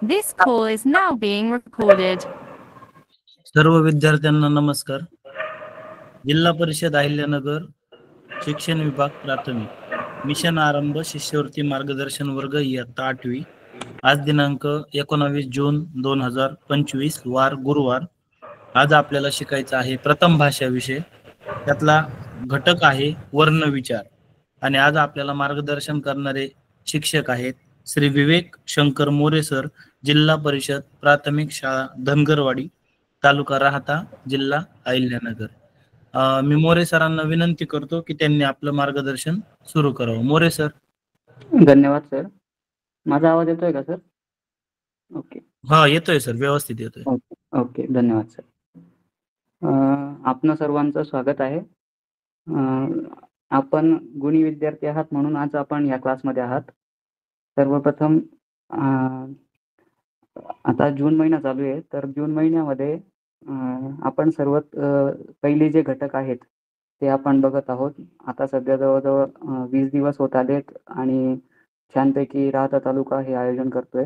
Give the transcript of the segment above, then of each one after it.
This call is now being recorded. सर्व विद्यार्थ्यांना नमस्कार. जिल्हा परिषद अहिल्यानगर शिक्षण विभाग प्राथमिक मिशन आरंभ शिष्यवृत्ती मार्गदर्शन वर्ग इयत्ता 8वी. आज दिनांक 19 जून 2025 वार गुरुवार. आज आपल्याला शिकायचं आहे प्रथम भाषा विषय. त्यातला घटक आहे वर्ण विचार. आणि आज आपल्याला मार्गदर्शन करणारे शिक्षक आहेत श्री विवेक शंकर मोरे सर, जिल्हा परिषद प्राथमिक शाळा धनगरवाडी, तालुका राहाता, जिल्हा अहिल्यानगर. मी मोरे सरांना विनंती करतो की त्यांनी आपलं मार्गदर्शन सुरू करावं. मोरे सर. धन्यवाद सर. माझा आवाज येतोय का सर? ओके. हा, येतोय सर, व्यवस्थित येतोय. ओके, धन्यवाद सर. आपणा सर्वांचं स्वागत आहे. आपण गुणी विद्यार्थी आहात म्हणून आज आपण या क्लासमध्ये आहात. सर्वप्रथम आता जून महिना चालू आहे, तर जून महिन्यामध्ये आपण सर्वात पहिले जे घटक आहेत ते आपण बघत आहोत. आता सध्या जवळजवळ 20 दिवस होत आलेत आणि छानपैकी राहाता तालुका हे आयोजन करतोय.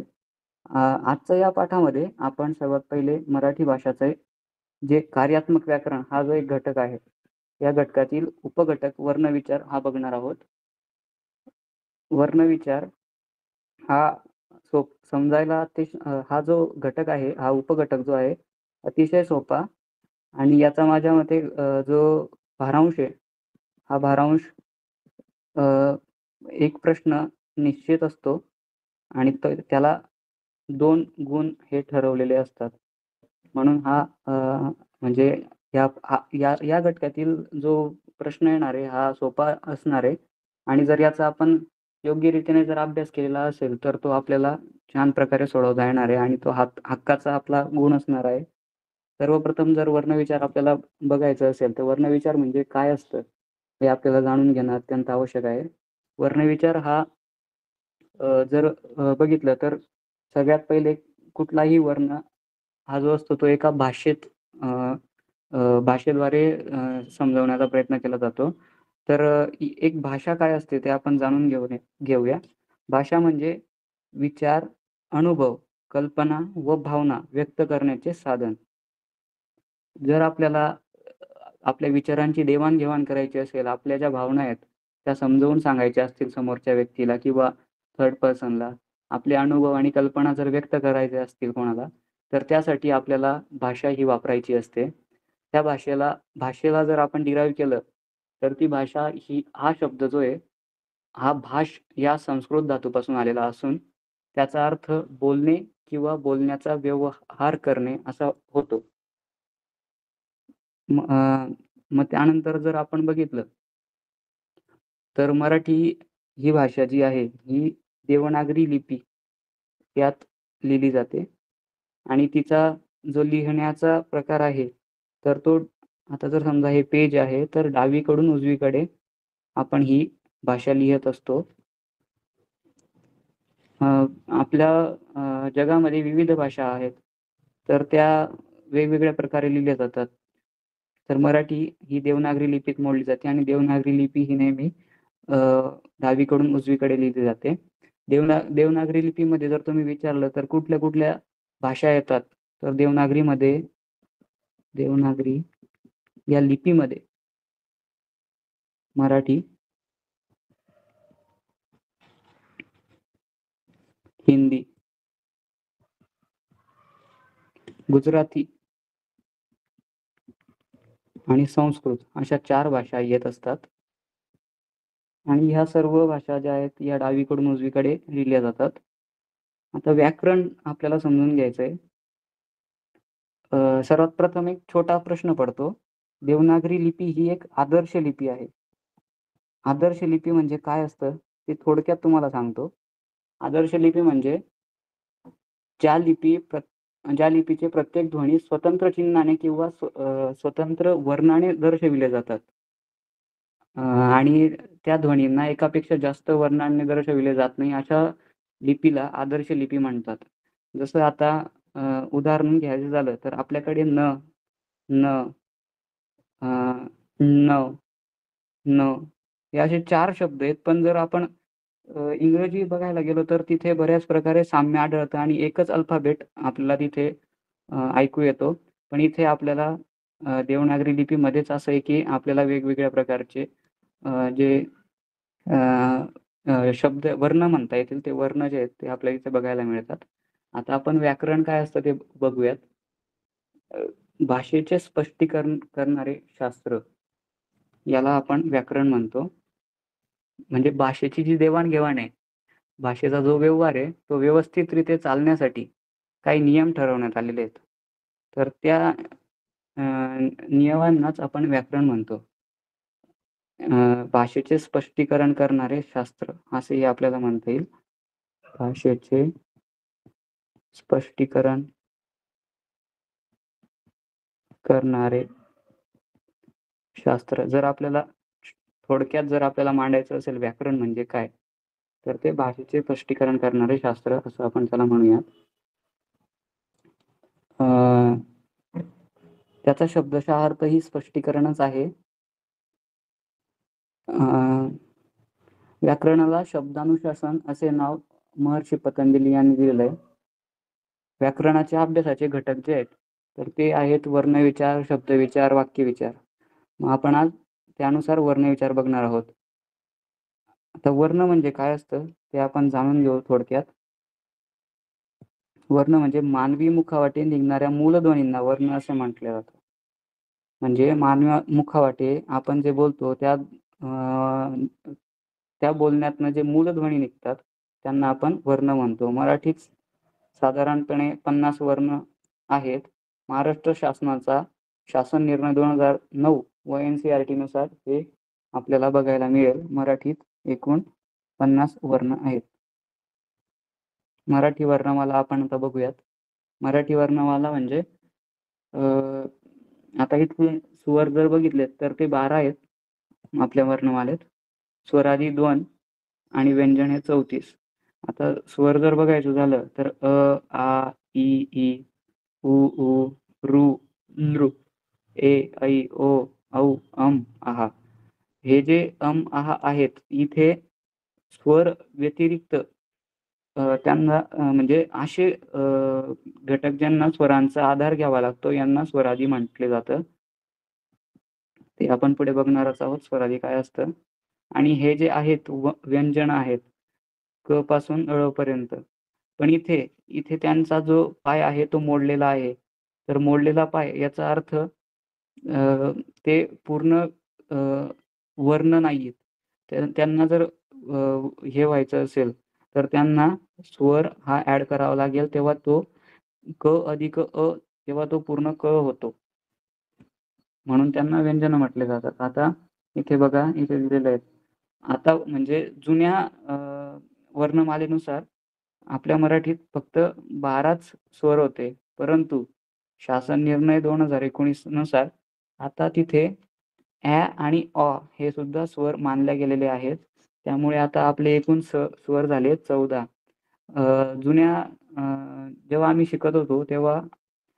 आजच्या या पाठामध्ये आपण सर्वात पहिले मराठी भाषाचे जे कार्यात्मक व्याकरण हा जो एक घटक आहे, या घटकातील उपघटक वर्णविचार हा बघणार आहोत. वर्णविचार हा समजायला हा जो घटक आहे, हा उपघटक जो आहे अतिशय सोपा आणि याचा माझ्या मते जो भारांश आहे, हा भारांश एक प्रश्न निश्चित असतो आणि त्याला 2 गुण हे ठरवलेले असतात. म्हणून हा म्हणजे या घटकातील जो प्रश्न येणार आहे हा सोपा असणार आहे आणि जर याचा आपण योग्य रीतीने जर अभ्यास केलेला असेल तर तो आपल्याला छान प्रकारे सोडवता येणार आहे आणि तो हक्काचा आपला गुण असणार आहे. सर्वप्रथम जर वर्णविचार आपल्याला बघायचं असेल तर वर्णविचार म्हणजे काय असतं हे आपल्याला जाणून घेणं अत्यंत आवश्यक आहे. वर्णविचार हा जर बघितलं तर सगळ्यात पहिले कुठलाही वर्ण हा जो असतो तो एका भाषेद्वारे समजवण्याचा प्रयत्न केला जातो. तर एक भाषा काय असते ते आपण जाणून घेऊया. भाषा म्हणजे विचार, अनुभव, कल्पना व भावना व्यक्त करण्याचे साधन. जर आपल्याला आपल्या विचारांची देवाणघेवाण करायची असेल, आपल्या ज्या भावना आहेत त्या समजावून सांगायच्या असतील समोरच्या व्यक्तीला किंवा थर्ड पर्सनला, आपले अनुभव आणि कल्पना जर व्यक्त करायचे असतील कोणाला, तर त्यासाठी आपल्याला भाषा ही वापरायची असते. त्या भाषेला जर आपण डिराईव्ह केलं तर ती भाषा हा शब्द जो आहे हा भाष या संस्कृत धातूपासून आलेला असून त्याचा अर्थ बोलणे किंवा बोलण्याचा व्यवहार करणे असा होतो. मग त्यानंतर जर आपण बघितलं तर मराठी ही भाषा जी आहे ही देवनागरी लिपी यात लिहिली जाते आणि तिचा जो लिहिण्याचा प्रकार आहे तर तो आता जर समजा हे पेज आहे तर डावीकडून उजवीकडे आपण ही भाषा लिहित असतो. आपल्या जगामध्ये विविध भाषा आहेत तर त्या वेगवेगळ्या प्रकारे लिहिल्या जातात. तर मराठी ही देवनागरी लिपीत मोडली जाते आणि देवनागरी लिपी ही नेहमी डावीकडून उजवीकडे लिहिली जाते. देवनागरी लिपीमध्ये जर तुम्ही विचारलं तर कुठल्या कुठल्या भाषा येतात तर देवनागरी या लिपीमध्ये मराठी, हिंदी, गुजराती आणि संस्कृत अशा 4 भाषा येत असतात आणि ह्या सर्व भाषा ज्या आहेत या डावीकडून उजवीकडे लिहिल्या जातात. आता व्याकरण आपल्याला समजून घ्यायचंय. सर्वात प्रथम एक छोटा प्रश्न पडतो. देवनागरी लिपी ही एक आदर्श लिपी आहे. आदर्श लिपी म्हणजे काय असतं ते थोडक्यात तुम्हाला सांगतो. आदर्श लिपी म्हणजे ज्या लिपीचे प्रत्येक ध्वनी स्वतंत्र चिन्हाने किंवा स्वतंत्र वर्णाने दर्शविले जातात आणि त्या ध्वनींना एकापेक्षा जास्त वर्णांनी दर्शविले जात नाही अशा लिपीला आदर्श लिपी म्हणतात. जसं आता उदाहरण घ्यायचं झालं तर आपल्याकडे न, न, न हे असे 4 शब्द आहेत. पण जर आपण इंग्रजी बघायला गेलो तर तिथे बऱ्याच प्रकारे साम्य आढळतं आणि एकच अल्फाबेट आपल्याला तिथे ऐकू येतो. पण इथे आपल्याला देवनागरी लिपीमध्येच असं आहे की आपल्याला वेगवेगळ्या प्रकारचे जे अ, शब्द वर्ण म्हणता येतील ते वर्ण जे आहेत ते आपल्याला इथे बघायला मिळतात. आता आपण व्याकरण काय असतं ते बघूयात. अ, भाषेचे स्पष्टीकरण करणारे शास्त्र याला आपण व्याकरण म्हणतो. म्हणजे भाषेची जी देवाण-घेवाण आहे, भाषेचा जो व्यवहार आहे, तो व्यवस्थितरीत्या चालण्यासाठी काही नियम ठरवण्यात आलेले आहेत. तर त्या नियमांनाच आपण व्याकरण म्हणतो. भाषेचे स्पष्टीकरण करणारे शास्त्र असेही आपल्याला म्हणता येईल. भाषेचे स्पष्टीकरण करणारे शास्त्र. जर आपल्याला थोडक्यात जर आपल्याला मांडायचं असेल व्याकरण म्हणजे काय? तर ते भाषेचे स्पष्टीकरण करणारे शास्त्र असं आपण त्याला म्हणूयात. त्याचा शब्दशः अर्थ ही स्पष्टीकरणच आहे. व्याकरणाला शब्दानुशासन असे नाव महर्षी पतंजली यांनी दिलेलं आहे. व्याकरणाच्या अभ्यासाचे घटक जे आहेत तर ते आहेत वर्णविचार, शब्दविचार, वाक्यविचार. मग आपण आज त्यानुसार वर्णविचार बघणार आहोत. आता वर्ण म्हणजे काय असतं ते आपण जाणून घेऊ थोडक्यात. वर्ण म्हणजे मानवी मुखावाटे निघणाऱ्या मूलध्वनींना वर्ण असे म्हटले जातं. म्हणजे मानवी मुखावाटे आपण जे बोलतो त्या बोलण्यातनं जे मूलध्वनी निघतात त्यांना आपण वर्ण म्हणतो. मराठीत साधारणपणे 50 वर्ण आहेत. महाराष्ट्र शासनाचा शासन निर्णय 2009 व NCERT नुसार हे आपल्याला बघायला मिळेल. मराठीत एकूण 50 वर्ण आहेत. मराठी वर्णमाला आपण आता बघूयात. मराठी वर्णमाला म्हणजे आता इथे स्वर जर बघितले तर ते 12 आहेत आपल्या वर्णमालेत. स्वरादी 2 आणि व्यंजन हे 34. आता स्वर जर बघायचं झालं तर अ, आ, इ, ई, उ, ऊ, ऋ, नृ, ए, ऐ, ओ, औ, आहा. हे जे आहा आहेत इथे स्वर व्यतिरिक्त त्यांना म्हणजे असे घटक ज्यांना स्वरांचा आधार घ्यावा लागतो यांना स्वरादी म्हटले जातं. ते आपण पुढे बघणारच आहोत स्वरादी काय असतं. आणि हे जे आहेत व्यंजन आहेत क पासून ळ पर्यंत. पण इथे त्यांचा जो पाय आहे तो मोडलेला आहे. तर मोडलेला पाय याचा अर्थ ते पूर्ण वर्ण नाहीयेत. त्यांना जर हे व्हायचं असेल तर त्यांना स्वर हा ॲड करावा लागेल तेव्हा तो क अधिक अ तेव्हा तो पूर्ण क होतो. म्हणून त्यांना व्यंजन म्हटले जातात. आता इथे बघा इथे दिलेलं आहे. आता म्हणजे जुन्या वर्णमालेनुसार आपल्या मराठीत फक्त 12च स्वर होते. परंतु शासन निर्णय 2019 नुसार आता तिथे ॲ आणि अ हे सुद्धा स्वर मानले गेलेले आहेत. त्यामुळे आता आपले एकूण स्वर झाले 14. जुन्या जेव्हा आम्ही शिकत होतो तेव्हा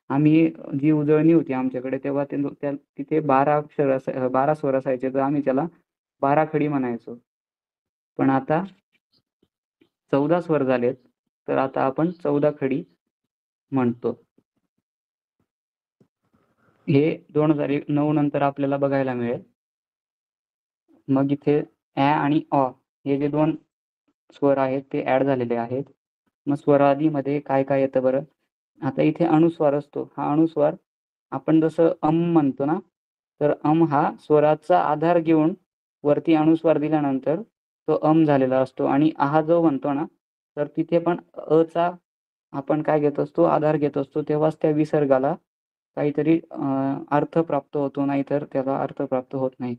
आम्ही जी उजळणी होती आमच्याकडे तेव्हा तिथे 12 स्वर असायचे तर आम्ही त्याला 12 खडी म्हणायचो. पण आता 14 स्वर झालेत तर आता आपण 14 खडी म्हणतो. हे 2009 नंतर आपल्याला बघायला मिळेल. मग इथे ॲ आणि अ हे जे 2 स्वर आहेत ते ॲड झालेले आहेत. मग स्वरादीमध्ये काय काय येतं बरं? आता इथे अनुस्वार असतो. हा अनुस्वार आपण जसं म्हणतो ना, तर हा स्वराचा आधार घेऊन वरती अनुस्वार दिल्यानंतर तो झालेला असतो आणि आहा जो म्हणतो ना, तर तिथे पण चा आपण काय घेत असतो, आधार घेत असतो. तेव्हाच त्या विसर्गाला काहीतरी अर्थ प्राप्त होतो, नाहीतर त्याला अर्थ प्राप्त होत नाही.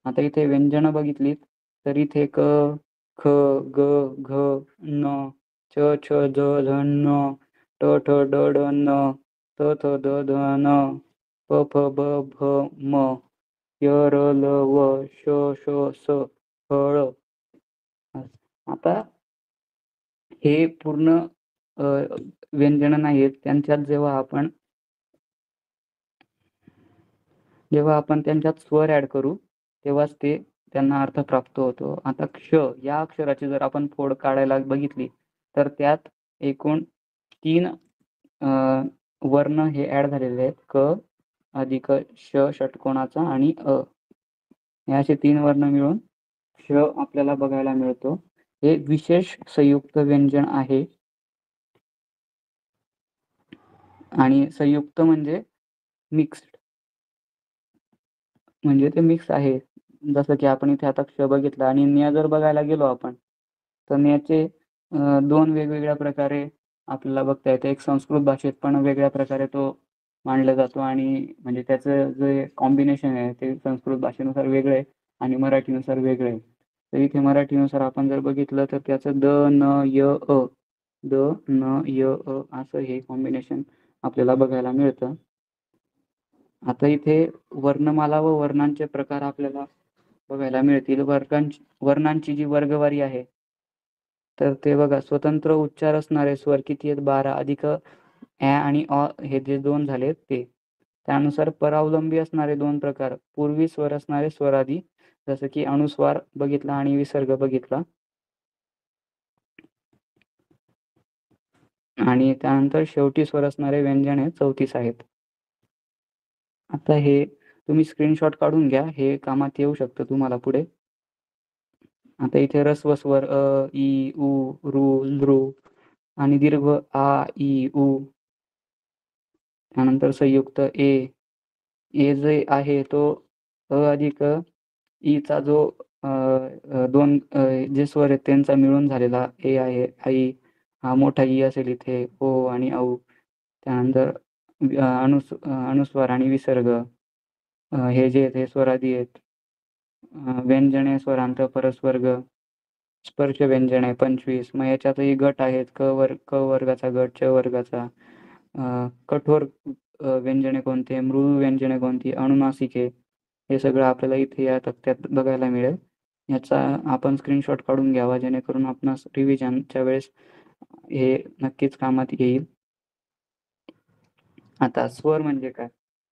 आता इथे व्यंजनं बघितलीत तर इथे क, ख, ग, घ, न, छ, छ, ज, झ, न, ट, ठ, ड, ढ, न, थ, थ, द, ध, न, प, फ, ब, भ, म, य, र, ल, व, श, श, स, ह, ळ. आता हे पूर्ण व्यंजन नाहीत. त्यांच्यात जेव्हा आपण त्यांच्यात स्वर ॲड करू तेव्हाच ते त्यांना अर्थ प्राप्त होतो. आता क्ष या अक्षराची जर आपण फोड काढायला बघितली तर त्यात एकूण 3 वर्ण हे ऍड झालेले आहेत. क अधिक श षटकोनाचा आणि अ. हे असे 3 वर्ण मिळून क्ष आपल्याला बघायला मिळतो. हे विशेष संयुक्त व्यंजन आहे. आणि संयुक्त म्हणजे मिक्स्ड, म्हणजे ते मिक्स आहे. जसं की आपण इथे आता क्ष बघितला आणि न्य जर बघायला गेलो आपण तर न्याचे 2 वेगवेगळ्या प्रकारे आपल्याला बघता येते. एक संस्कृत भाषेत पण वेगळ्या प्रकारे तो मांडला जातो आणि म्हणजे त्याचं जे कॉम्बिनेशन आहे ते संस्कृत भाषेनुसार वेगळं आहे आणि मराठीनुसार वेगळं आहे. तर इथे मराठीनुसार आपण जर बघितलं तर त्याचं द न य अ, द न य अ असं हे कॉम्बिनेशन आपल्याला बघायला मिळतं. आता इथे वर्णमाला व वर्णांचे प्रकार आपल्याला बघायला मिळतील. वर्णांची जी वर्गवारी आहे तर ते बघा, स्वतंत्र उच्चार असणारे स्वर किती आहेत? 12 अधिक ॲ आणि अ हे जे 2 झालेत ते. त्यानुसार परावलंबी असणारे 2 प्रकार, पूर्वी स्वर असणारे स्वरादी जसं की अनुस्वार बघितला आणि विसर्ग बघितला. आणि त्यानंतर शेवटी स्वर असणारे व्यंजन हे 34 आहेत. आता हे तुम्ही स्क्रीनशॉट काढून घ्या, हे कामात येऊ शकतं तुम्हाला पुढे. आता इथे ऱ्हस्व स्वर अ, इ, उ, ऋ, लृ आणि दीर्घ आ, इ, उ. त्यानंतर संयुक्त ए. ए जे आहे तो अ अधिक ईचा जो 2 जे स्वर आहेत त्यांचा मिळून झालेला ए आहे. आई हा मोठा ई असेल इथे, ओ आणि औ. त्यानंतर अनुस्वार आणि विसर्ग हे जे आहेत हे स्वरादी आहेत. व्यंजने, स्वरांत, परस्वर्ग, स्पर्श व्यंजने 25. मग याच्यातही गट आहेत. क वर्गाचा गट, च वर्गाचा. कठोर व्यंजने कोणते, मृदू व्यंजने कोणती, अनुनासिके, हे सगळं आपल्याला इथे या तक्त्यात बघायला मिळेल. याचा आपण स्क्रीनशॉट काढून घ्यावा जेणेकरून आपणास रिव्हिजनच्या वेळेस हे नक्कीच कामात येईल. आता स्वर म्हणजे काय?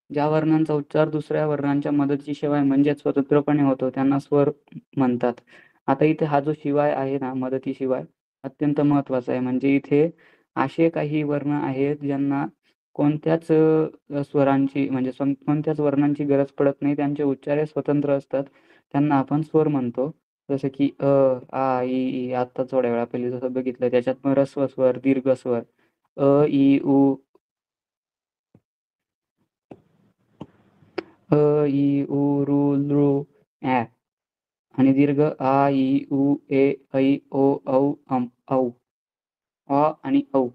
ज्या वर्णांचा उच्चार दुसऱ्या वर्णांच्या मदतीशिवाय म्हणजेच स्वतंत्रपणे होतो त्यांना स्वर म्हणतात. आता इथे हा जो शिवाय आहे ना, मदतीशिवाय, अत्यंत महत्वाचा आहे. म्हणजे इथे असे काही वर्ण आहेत ज्यांना कोणत्याच स्वरांची म्हणजे कोणत्याच वर्णांची गरज पडत नाही. त्यांचे उच्चार हे स्वतंत्र असतात. त्यांना आपण स्वर म्हणतो. जसं की अ, आ, इ, ई आता थोड्या वेळा पहिले जसं बघितलं. त्याच्यात मग ऱ्हस्व स्वर, दीर्घ स्वर अ, इ, उ, अ, इ, उ, ऋ, लृ, ॲ आणि दीर्घ आ, इ, उ, ए, ऐ, ओ, औ, औ. अ आणि औ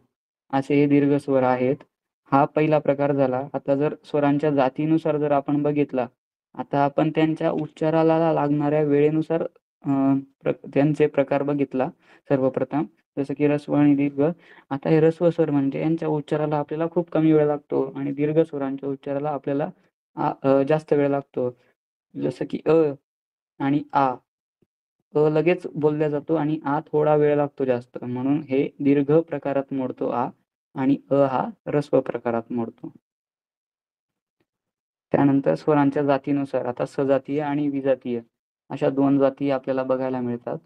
असे हे दीर्घ स्वर आहेत. हा पहिला प्रकार झाला. आता जर स्वरांच्या जातीनुसार जर आपण बघितला, आता आपण त्यांच्या उच्चाराला लागणाऱ्या वेळेनुसार त्यांचे प्रकार बघितला सर्वप्रथम. जसं की ऱ्हस्व आणि दीर्घ. आता हे ऱ्हस्व स्वर म्हणजे यांच्या उच्चाराला आपल्याला खूप कमी वेळ लागतो आणि दीर्घ स्वरांच्या उच्चाराला आपल्याला जास्त वेळ लागतो. जसं की अ आणि आ. लगेच बोलला जातो आणि आ थोडा वेळ लागतो जास्त. म्हणून हे दीर्घ प्रकारात मोडतो आ आणि अ हा ऱ्हस्व प्रकारात मोडतो. त्यानंतर स्वरांच्या जातीनुसार आता सजातीय आणि विजातीय अशा 2 जाती आपल्याला बघायला मिळतात.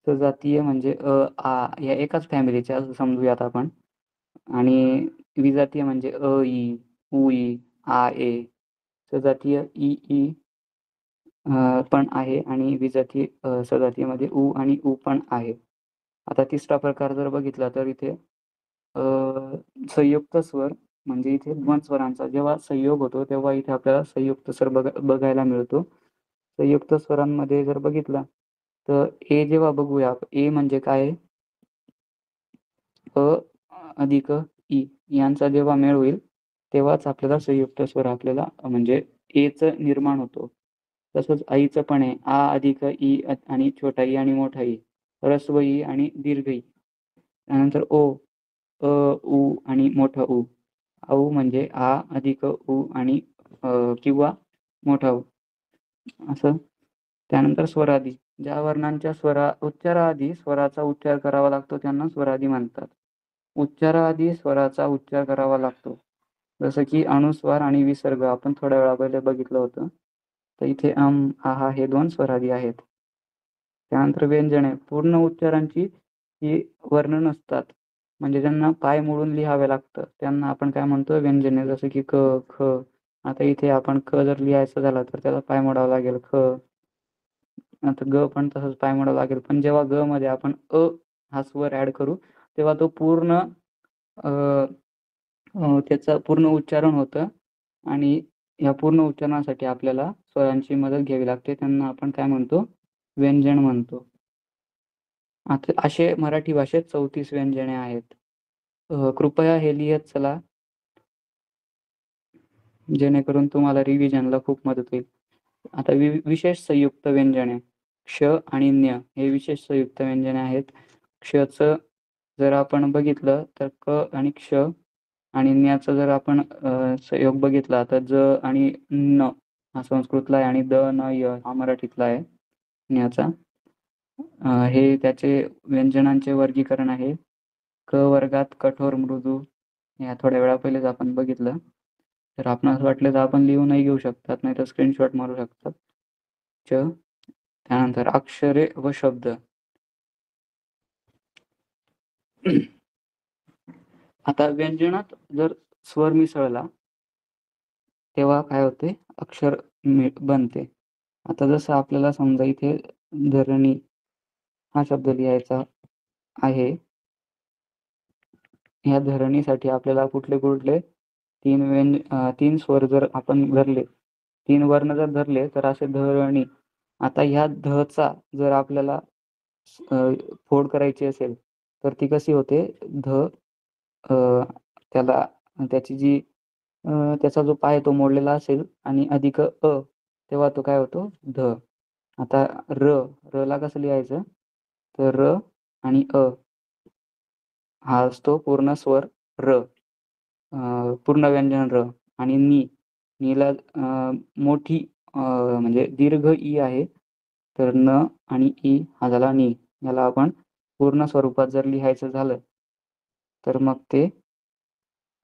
सजातीय म्हणजे अ, आ या एकाच फॅमिलीच्या असं समजूयात आपण. आणि विजातीय म्हणजे अ, ई, उ, ई, आ, ए. सजातीय इ, ई पण आहे आणि विजातीय सजातीयमध्ये उ आणि उ पण आहे. आता तिसरा प्रकार जर बघितला तर इथे अ, संयुक्त स्वर म्हणजे इथे द्वंद्व स्वरांचा जेव्हा संयोग होतो तेव्हा इथे आपल्याला संयुक्त स्वर बघायला मिळतो. संयुक्त स्वरांमध्ये जर बघितला तर ए जेव्हा बघूया, ए म्हणजे काय आहे? अ अधिक ई यांचा जेव्हा मेळ होईल तेव्हाच आपल्याला संयुक्त स्वर आपल्याला म्हणजे एचं निर्माण होतो. तसंच ऐचं पण आहे. आ अधिक ई आणि छोटा ई आणि मोठा ई, ऱ्हस्व ई आणि दीर्घ ई. त्यानंतर ओ, अ, उ आणि मोठा उ. औ म्हणजे आ अधिक उ आणि किंवा मोठा उ असं. त्यानंतर स्वरादी. ज्या वर्णांच्या उच्चाराआधी स्वराचा उच्चार करावा लागतो त्यांना स्वरादी म्हणतात. उच्चाराआधी स्वराचा उच्चार करावा लागतो. जसं की अनुस्वार आणि विसर्ग आपण थोड्या वेळा पहिले बघितलं होतं. तर इथे आहा हे 2 स्वरादी आहेत. त्यानंतर व्यंजने पूर्ण उच्चारांची ही वर्ण नसतात. म्हणजे ज्यांना पाय मोडून लिहावे लागतं त्यांना आपण काय म्हणतो व्यंजने. जसं की क, ख. आता इथे आपण क जर लिहायचं झालं तर त्याला पाय मोडावा लागेल ख. आता ग पण तसंच पाय मोडावा लागेल. पण जेव्हा ग मध्ये आपण हा स्वर ऍड करू तेव्हा तो पूर्ण त्याचं पूर्ण उच्चारण होतं आणि या पूर्ण उच्चारणासाठी आपल्याला स्वरांची मदत घ्यावी लागते. त्यांना आपण काय म्हणतो व्यंजन म्हणतो. आता असे मराठी भाषेत 34 व्यंजने आहेत. कृपया हे लिहत चला जेणेकरून तुम्हाला रिव्हिजनला खूप मदत होईल. आता विशेष संयुक्त व्यंजने क्ष आणि ञ हे विशेष संयुक्त व्यंजने आहेत. क्षचं जर आपण बघितलं तर क आणि क्ष आणि ञचं जर आपण संयोग बघितला तर ज आणि न हा संस्कृतला आहे आणि द न य हा मराठीतला आहे ञचा. हे त्याचे व्यंजनांचे वर्गीकरण आहे. क वर्गात कठोर मृदू या थोड्या वेळा पहिलेच आपण बघितलं. तर आपणास वाटलं तर आपण लिहूनही घेऊ शकतात नाही तर स्क्रीनशॉट मारू शकतात. त्यानंतर अक्षरे व शब्द. आता व्यंजनात जर स्वर मिसळला तेव्हा काय होते अक्षर बनते. आता जसं आपल्याला समजा इथे धरणी हा शब्द लिहायचा आहे. या धरणीसाठी आपल्याला कुठले कुठले तीन स्वर जर आपण धरले 3 वर्ण जर धरले तर असे धरणी. आता ह्या धचा जर आपल्याला फोड करायची असेल तर ती कशी होते ध त्याला त्याची जी त्याचा जो पाय तो मोडलेला असेल आणि अधिक तेव्हा तो काय होतो ध. आता र ला कसं लिहायचं तर र आणि हा असतो पूर्ण स्वर र. पूर्ण व्यंजन र. आणि नीला मोठी म्हणजे दीर्घ ई आहे तर न आणि ई हा झाला नी. याला आपण पूर्ण स्वरूपात जर लिहायचं झालं तर मग ते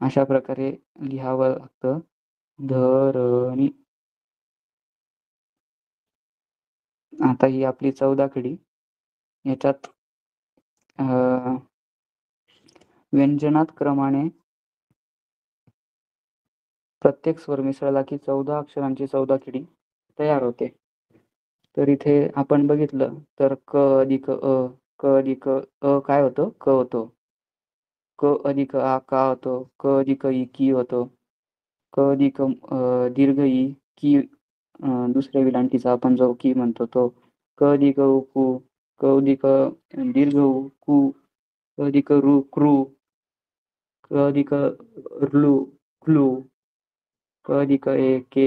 अशा प्रकारे लिहावं लागतं धरणी. आता ही आपली 14 कडी. याच्यात व्यंजनात क्रमाने प्रत्येक स्वर मिसळला की 14 अक्षरांची 14 कडी तयार होते. तर इथे आपण बघितलं तर क अधिक काय होतं क होतो. क अधिक आ का होतो. क अधिक ई की होतो. क अधिक दीर्घ ई की दुसऱ्या विलांटीचा आपण जो की म्हणतो तो. क अधिक उ कु. क अधिक दीर्घ उ कु. क अधिक रु क्रू. क अधिक र्लू क्लू. क अधिक ए के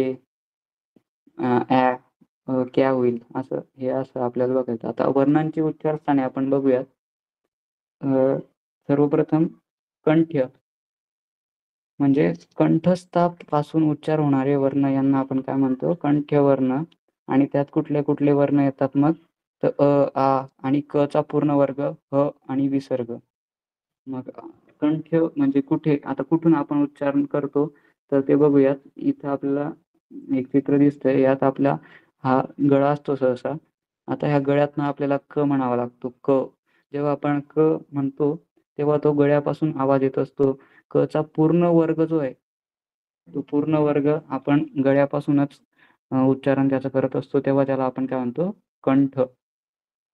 क्या होईल असं हे असं आपल्याला बघायचं. आता वर्णांची उच्चारस्थाने आपण बघूयात. सर्वप्रथम कंठ्य म्हणजे कंठस्थापासून उच्चार होणारे वर्ण यांना आपण काय म्हणतो कंठ्य वर्ण. आणि त्यात कुठले कुठले वर्ण येतात मग तर आ आणि क चा पूर्ण वर्ग ह आणि विसर्ग. मग कंठ्य म्हणजे कुठे आता कुठून आपण उच्चारण करतो तर ते बघूयात. इथं आपल्याला एक चित्र दिसतंय. यात आपला हा गळा असतो सहसा. आता ह्या गळ्यातनं आपल्याला क म्हणावा लागतो क. जेव्हा आपण क म्हणतो तेव्हा तो गळ्यापासून आवाज येत असतो. क चा पूर्ण वर्ग जो आहे तो पूर्ण वर्ग आपण गळ्यापासूनच उच्चारण त्याचं करत असतो. तेव्हा त्याला आपण काय म्हणतो कंठ.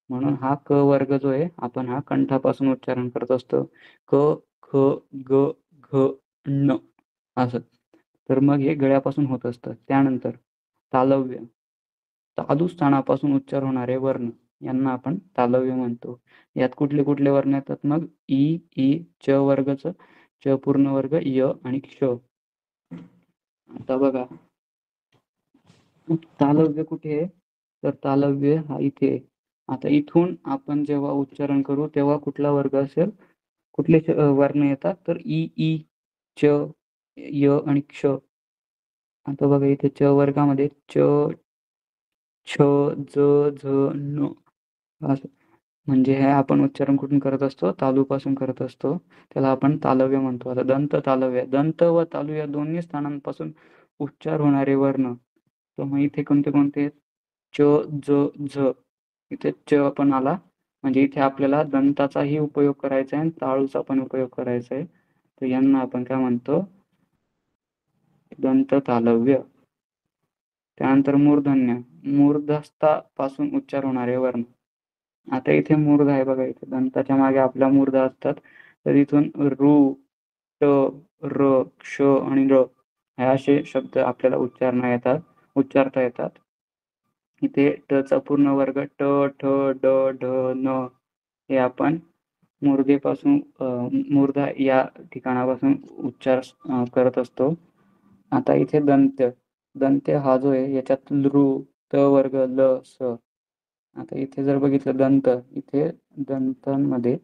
म्हणून हा क वर्ग जो आहे आपण हा कंठापासून उच्चारण करत असतो. क ख ग घ ण असं. तर मग हे गळ्यापासून होत असतं. त्यानंतर तालव्य. तालू स्थानापासून उच्चार होणारे वर्ण यांना आपण तालव्य म्हणतो. यात कुठले कुठले वर्ण येतात मग ई च वर्गच च पूर्ण वर्ग य आणि क्ष. आता बघा तालव्य कुठे आहे तर तालव्य हा इथे आहे. आता इथून आपण जेव्हा उच्चारण करू तेव्हा कुठला वर्ग असेल कुठले वर्ण येतात तर ई च य आणि क्ष. आता बघा इथे च वर्गामध्ये च छ ज झ न असं. म्हणजे हे आपण उच्चारण कुठून करत असतो तालूपासून करत असतो. त्याला आपण तालव्य म्हणतो. आता दंत तालव्य. दंत व तालू या दोन्ही स्थानांपासून उच्चार होणारे वर्ण तर मग इथे कोणते कोणते आहेत? च, ज, झ. इथे च पण आला, म्हणजे इथे आपल्याला दंताचाही उपयोग करायचा आहे आणि ताळूचा पण उपयोग करायचा आहे. तर यांना आपण काय म्हणतो? दंत तालव्य. त्यानंतर मूर्धन्य, मूर्धस्थापासून उच्चार होणारे वर्ण. आता इथे मूर्ध आहे बघा, इथे दंताच्या मागे आपल्या मूर्ध असतात. तर इथून रू, ट, र, क्ष आणि र हे असे शब्द आपल्याला उच्चारता येतात. इथे ट चा पूर्ण वर्ग ट, ठ, ड, ढ, न हे आपण मूर्धेपासून मूर्धा या ठिकाणापासून उच्चार करत असतो. आता इथे दंत्य हा जो आहे याच्यात रू, त वर्ग, ल, स. आता इथे जर बघितलं दंत, इथे दंतांमध्ये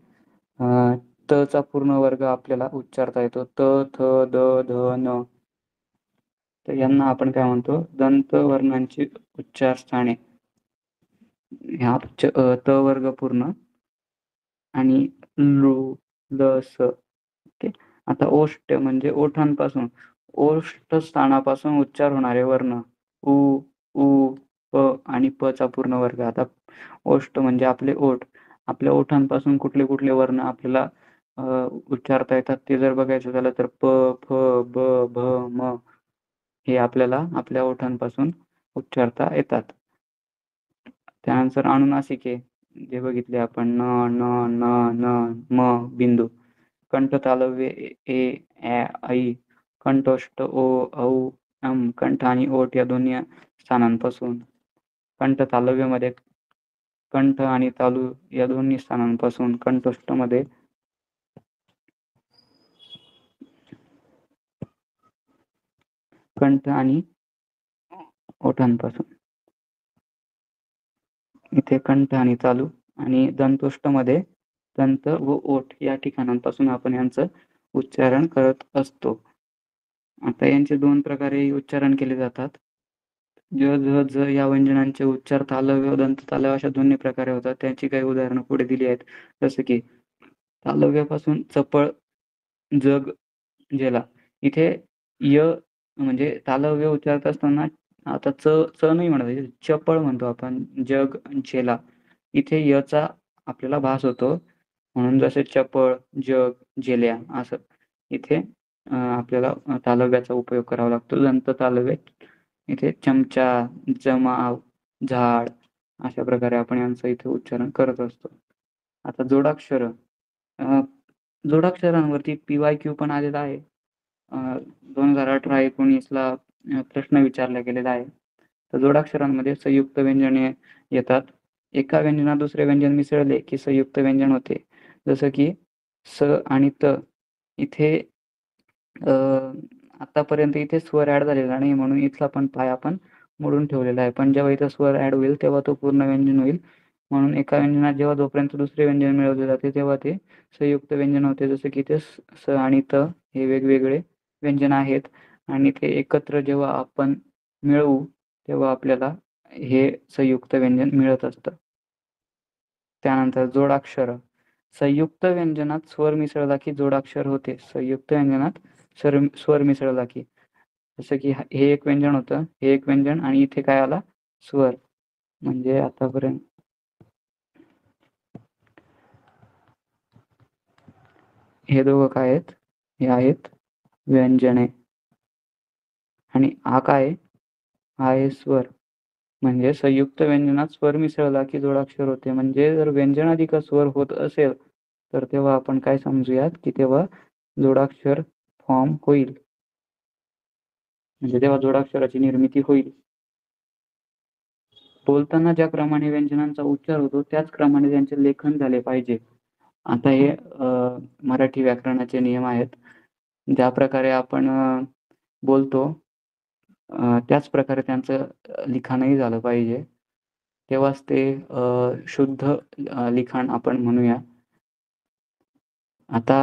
त चा पूर्ण वर्ग आपल्याला उच्चारता येतो. त, थ, द, ध, न. तर यांना आपण काय म्हणतो? दंत वर्णांची उच्चार स्थाने. ह्या त वर्ग पूर्ण आणि लू, ल, स. ओके. आता ओष्ठ म्हणजे ओठांपासून, ओष्ठ स्थानापासून उच्चार होणारे वर्ण उ, उ, प आणि प चा पूर्ण वर्ग. आता ओष्ठ म्हणजे आपले ओठ. आपल्या ओठांपासून कुठले कुठले वर्ण आपल्याला उच्चारता येतात ते जर बघायचं झालं तर प, फ, ब, भ, म हे आपल्याला आपल्या ओठांपासून उच्चारता येतात. त्यानंतर अनुनासिके जे बघितले आपण न, न, न, न, म बिंदू. कंठ तालव्य ए, ऐ. कंठोष्ठ ओ, औ, अम. कंठ आणि ओठ या दोन्ही स्थानांपासून. कंठ तालव्यामध्ये कंठ आणि तालू या दोन्ही स्थानांपासून. कंठोष्ठमध्ये कंठ आणि ओठांपासून. इथे कंठ आणि तालू आणि दंतोष्ठमध्ये दंत व ओठ या ठिकाणांपासून आपण यांचं उच्चारण करत असतो. आता यांचे दोन प्रकारे उच्चारण केले जातात. ज, झ, झ या व्यंजनांचे उच्चार तालव्य व दंत तालव्य अशा दोन्ही प्रकारे होतात. त्यांची काही उदाहरणं पुढे दिली आहेत. जसं की तालव्यापासून चपळ, जग, जेला. इथे य म्हणजे तालव्य उच्चारत असताना आता च नाही म्हणत, चपळ म्हणतो आपण. जग, झेला. इथे यचा आपल्याला भास होतो, म्हणून जसे चपळ, जग, झेल्या असं इथे आपल्याला तालव्याचा उपयोग करावा लागतो. दंत तालव्य इथे चमचा, जमाव, झाड अशा प्रकारे आपण यांचं इथे उच्चारण करत असतो. आता जोडाक्षर. जोडाक्षरांवरती PYQ पण आलेला आहे. 2018-19 ला प्रश्न विचारला गेलेला आहे. तर जोडाक्षरांमध्ये संयुक्त व्यंजने येतात. एका व्यंजनात दुसरे व्यंजन मिसळले की संयुक्त व्यंजन होते. जसं की स आणि त. इथे आतापर्यंत इथे स्वर ऍड झालेला नाही, म्हणून इथला पण पाय आपण मोडून ठेवलेला आहे. पण जेव्हा इथं स्वर ऍड होईल तेव्हा तो पूर्ण व्यंजन होईल. म्हणून एका व्यंजनात जेव्हा जोपर्यंत दुसरे व्यंजन मिळवले जाते तेव्हा ते संयुक्त व्यंजन होते. जसं की ते स आणि त हे वेगवेगळे व्यंजन आहेत आणि ते एकत्र जेव्हा आपण मिळवू तेव्हा आपल्याला हे संयुक्त व्यंजन मिळत असतं. त्यानंतर जोडाक्षर. संयुक्त व्यंजनात स्वर मिसळला की जोडाक्षर होते. संयुक्त व्यंजनात स्वर मिसळला की. जसं की हे एक व्यंजन होतं, हे एक व्यंजन आणि इथे काय आला? स्वर. म्हणजे आतापर्यंत हे दोघं काय आहेत? हे आहेत व्यंजने. आणि हा काय? हा आहे स्वर. म्हणजे संयुक्त व्यंजनात स्वर मिसळला की जोडाक्षर होते. म्हणजे जर व्यंजन अधिक स्वर होत असेल तर तेव्हा आपण काय समजूयात की तेव्हा जोडाक्षर फॉर्म होईल. म्हणजे तेव्हा जोडाक्षराची निर्मिती होईल. बोलताना ज्या क्रमाने व्यंजनांचा उच्चार होतो त्याच क्रमाने त्यांचे लेखन झाले पाहिजे. आता हे मराठी व्याकरणाचे नियम आहेत. ज्या प्रकारे आपण बोलतो त्याच प्रकारे त्यांचं लिखाणही झालं पाहिजे. तेव्हाच ते शुद्ध लिखाण आपण म्हणूया. आता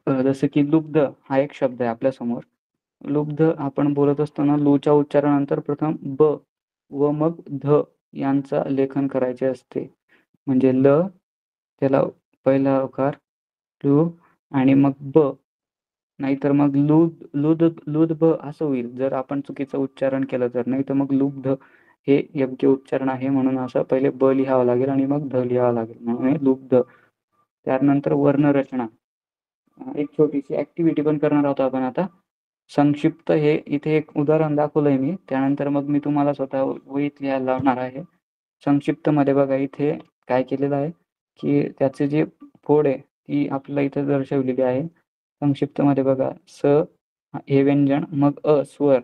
जसं की लुब्ध हा एक शब्द आहे आपल्या समोर. लुब्ध आपण बोलत असताना लूच्या उच्चारानंतर प्रथम ब व मग ध यांचा लेखन करायचे असते. म्हणजे ल त्याला पहिला उकार लू आणि मग ब नाहीतर मग लुब्ध असं होईल जर आपण चुकीचं उच्चारण केलं तर. नाही तर मग लुब्ध हे योग्य उच्चारण आहे म्हणून असं पहिले ब लिहावं लागेल आणि मग ध लिहावं लागेल म्हणून हे लुब्ध. त्यानंतर वर्णरचना. एक छोटीशी ऍक्टिव्हिटी पण करणार आहोत आपण आता. संक्षिप्त हे इथे एक उदाहरण दाखवलंय मी. त्यानंतर मग मी तुम्हाला स्वतः वहीत लिहायला लावणार आहे. संक्षिप्त मध्ये बघा इथे काय केलेलं आहे की त्याचे जे फोड आहे ती आपल्याला इथे दर्शवलेली आहे. संक्षिप्त मध्ये बघा स हे व्यंजन, मग अ स्वर,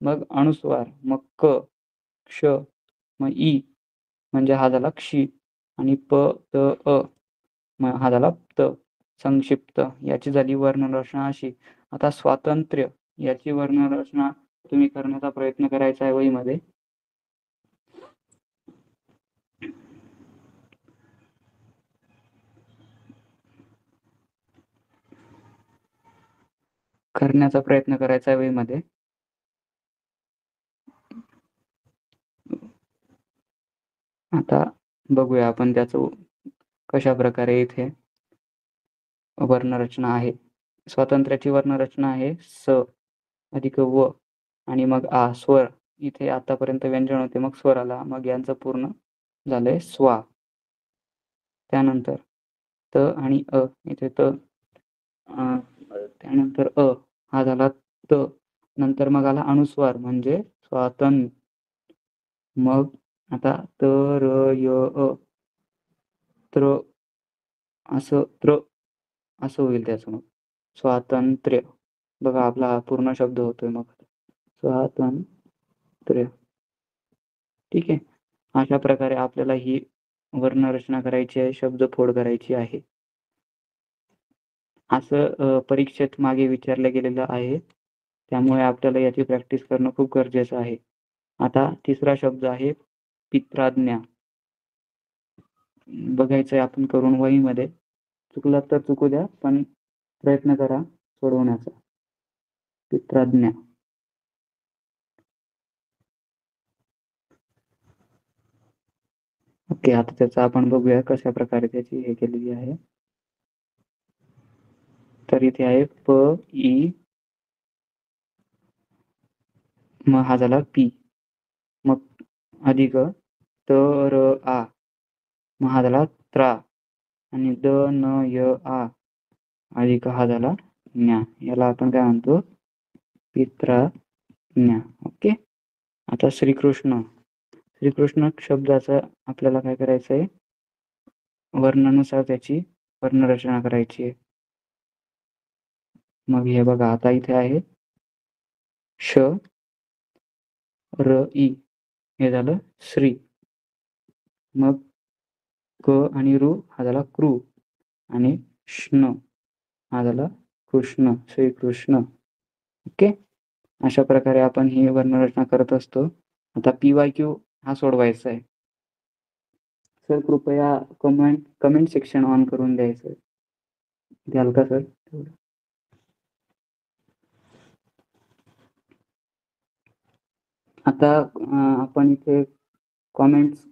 मग अनुस्वार, मग क, क्ष, मग ई म्हणजे हा झाला क्षी आणि प त अ मग हा झाला त. संक्षिप्त याची झाली वर्णरचना अशी. आता स्वातंत्र्य याची वर्णरचना तुम्ही करण्याचा प्रयत्न करायचा आहे वहीमध्ये. करण्याचा प्रयत्न करायचा आहे वहीमध्ये. आता बघूया आपण त्याचं कशा प्रकारे इथे वर्णरचना आहे. स्वातंत्र्याची वर्णरचना आहे स अधिक व आणि मग आ स्वर. इथे आतापर्यंत व्यंजन होते मग स्वर आला, मग यांचं पूर्ण झालंय स्वा. त्यानंतर त आणि अ इथे त, त्यानंतर अ हा झाला त. नंतर मग आला अनुस्वार म्हणजे स्वातन. मग आता त र य अ त्र असं होईल त्याचं मग स्वातंत्र्य. बघा आपला हा पूर्ण शब्द होतोय मग स्वातंत्र्य. ठीक आहे. अशा प्रकारे आपल्याला ही वर्णरचना करायची आहे, शब्दफोड करायची आहे. असं परीक्षेत मागे विचारलं गेलेलं आहे. त्यामुळे आपल्याला याची प्रॅक्टिस करणं खूप गरजेचं आहे. आता तिसरा शब्द आहे पित्राज्ञा. बघायचंय आपण करून वहीमध्ये. चुकलं तर चुकू द्या पण प्रयत्न करा सोडवण्याचा. पित्राज्ञा. ओके. आता त्याचा आपण बघूया कशा प्रकारे त्याची हे केलेली आहे. तर इथे आहे प ई, मग हा झाला पी, मग अधिक त र आ, मग हा झाला त्रा आणि द न य आ अधिक हा झाला ज्ञा. याला आपण काय म्हणतो पित्राज्ञा. ओके. आता श्रीकृष्ण. श्रीकृष्ण शब्दाचं आपल्याला काय करायचं आहे, वर्णानुसार त्याची वर्णरचना करायची आहे. मग हे बघा आता इथे आहे श र ई हे झालं श्री. मग क आणि रु हा झाला कृ आणि श्न हा झाला कृष्ण, श्रीकृष्ण. ओके. अशा प्रकारे आपण ही वर्णरचना करत असतो. आता PYQ हा सोडवायचा आहे. सर कृपया कमेंट सेक्शन ऑन करून द्यायचं. द्याल का सर? आता आपण इथे कॉमेंट्स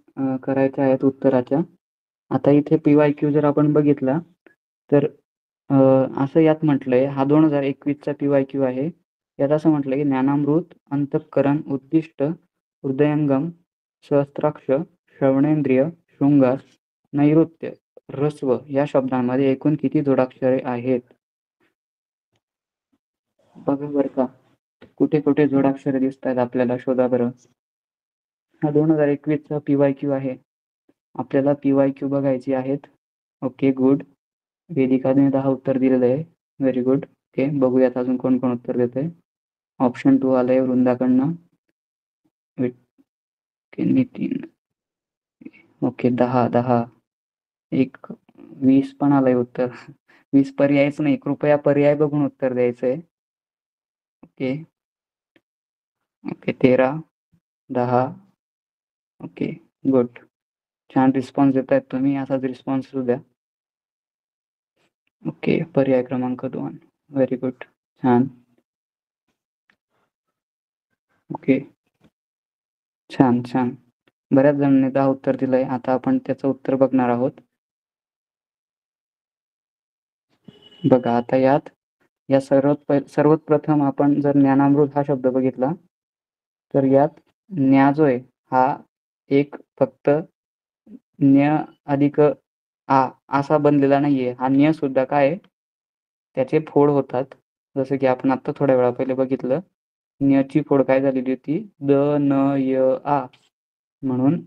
करायच्या आहेत उत्तराच्या. आता इथे PYQ जर आपण बघितला तर असं यात म्हटलंय, हा 2021चा PYQ आहे. यात असं म्हटलंय की ज्ञानामृत, अंतःकरण, उद्दिष्ट, हृदयंगम, सहस्त्राक्ष, श्रवणेंद्रिय, शृंगार, नैऋत्य, ह्रस्व या शब्दांमध्ये एकूण किती जोडाक्षरे आहेत? बघा बरं का कुठे कुठे जोडाक्षरे दिसत आहेत आपल्याला, शोधा बरं. हा 2021चा PYQ आहे. आपल्याला PYQ बघायची आहेत. Okay good. वेदिकाने 10 उत्तर दिलेलं आहे. Very good. ओके. बघूयात अजून कोण कोण उत्तर देत आहे. ऑप्शन 2 आलंय वृंदाकडनं. नितीन. ओके 10 एक 20 पण आलंय उत्तर. 20 पर्यायच नाही, कृपया पर्याय बघून उत्तर द्यायचंय. Okay okay 13 10. Okay good. छान रिस्पॉन्स देत आहेत तुम्ही, असाच रिस्पॉन्स द्या. ओके पर्याय क्रमांक 2. Very good. छान. ओके छान छान. बऱ्याच जणांनी 10 उत्तर दिलंय. आता आपण त्याचं उत्तर बघणार आहोत. बघा आता यात या सर्वात प्रथम आपण जर ज्ञानामृत हा शब्द बघितला तर यात ज्ञा जो आहे हा एक फक्त ज्ञ अधिक आ असा बनलेला नाहीये. हा ज्ञ सुद्धा काय आहे, त्याचे फोड होतात. जसं की आपण आता थोड्या वेळा पहिले बघितलं. ज्ञची फोड काय झालेली होती, द न य आ म्हणून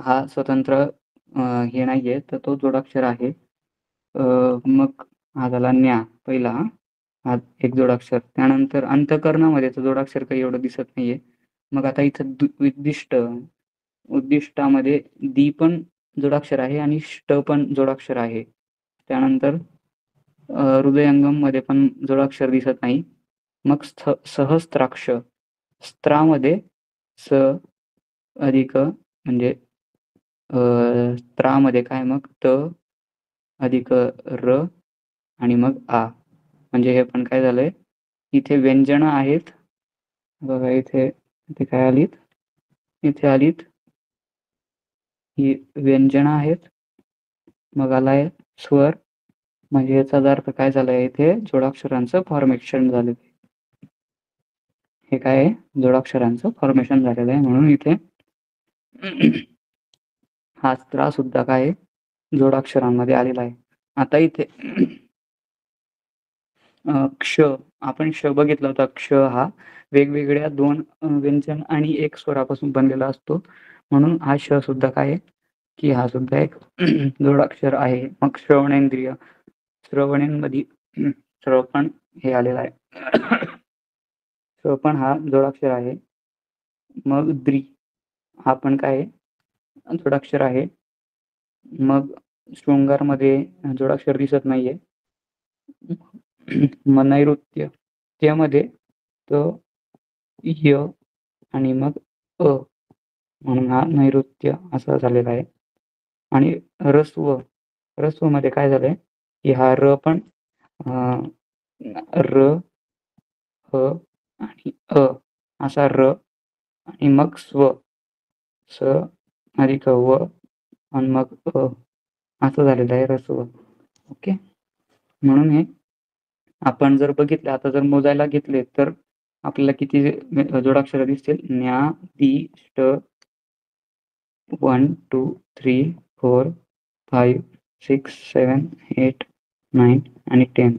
हा स्वतंत्र हे नाहीये, तर तो जोडाक्षर आहे. मग हा झाला ज्ञा पहिला, हा एक जोडाक्षर. त्यानंतर अंतःकरणामध्ये तर जोडाक्षर काही एवढं दिसत नाहीये. मग आता इथं उद्दिष्टामध्ये दी पण जोडाक्षर आहे आणि ष्ट पण जोडाक्षर आहे. त्यानंतर हृदयंगम मध्ये पण जोडाक्षर दिसत नाही. मग सहस्त्राक्ष, स्त्रामध्ये स अधिक म्हणजे त्रामध्ये काय मग त अधिक र आणि मग आ, म्हणजे हे पण काय झालंय, इथे व्यंजन आहेत बघा. इथे काय आलीत, इथे आलीत ही व्यंजन आहेत. मग आलाय स्वर, म्हणजे याचा अर्थ काय झालाय, इथे जोडाक्षरांचं फॉर्मेशन झालेलं आहे. हे काय आहे, जोडाक्षरांचं फॉर्मेशन झालेलं आहे, म्हणून इथे हा स्त्रा सुद्धा काय जोडाक्षरांमध्ये आलेला आहे. आता इथे क्ष, आपण क्ष बघितला होता. क्ष हा वेगवेगळ्या दोन व्यंजन आणि एक स्वरापासून बनलेला असतो, म्हणून हा श सुद्धा काय आहे की हा सुद्धा एक जोडाक्षर आहे. मग श्रवणेंद्रिय, श्रवणेंमध्ये श्रवण हे आलेला आहे. श्रवण हा जोडाक्षर आहे. मग द्री हा पण काय जोडाक्षर आहे. मग शृंगारमध्ये जोडाक्षर दिसत नाहीये. मग नैऋत्य, त्यामध्ये तो य आणि मग अ, म्हणून हा नैऋत्य असा झालेला आहे. आणि रस्व मध्ये काय झालंय की हा र पण र ह आणि अ असा र आणि मग स्व, स अधिक व आणि मग अ असं झालेलं आहे रस्व. ओके, म्हणून हे आपण जर बघितलं, आता जर मोजायला घेतले तर आपल्याला किती जोडाक्षर दिसतील. ज्ञा, दी, ष्ट, 1 2 3 4 5 6 7 8 9 आणि 10.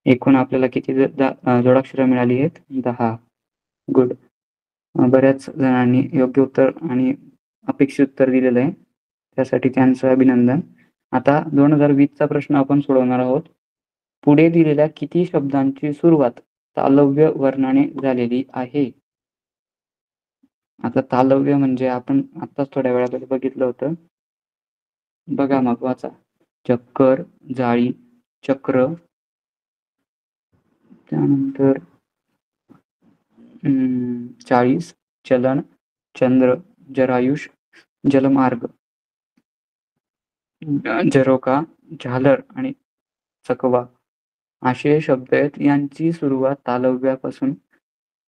एकूण आपल्याला किती जोडाक्षर मिळाली आहेत, 10. गुड. बऱ्याच जणांनी योग्य उत्तर आणि अपेक्षित उत्तर दिलेलं आहे, त्यासाठी त्यांचं अभिनंदन. आता 2020 चा प्रश्न आपण सोडवणार आहोत. पुढे दिलेल्या किती शब्दांची सुरुवात तालव्य वर्णाने झालेली आहे. आता तालव्य म्हणजे आपण आताच थोड्या वेळापूर्वी बघितलं होतं. बघा मग वाचा. चक्कर, जाळी, चक्र, त्यानंतर 40, चलन, चंद्र, जरायुष, जलमार्ग, झरोका, झालर आणि चकवा असे शब्द आहेत. यांची सुरुवात तालव्यापासून,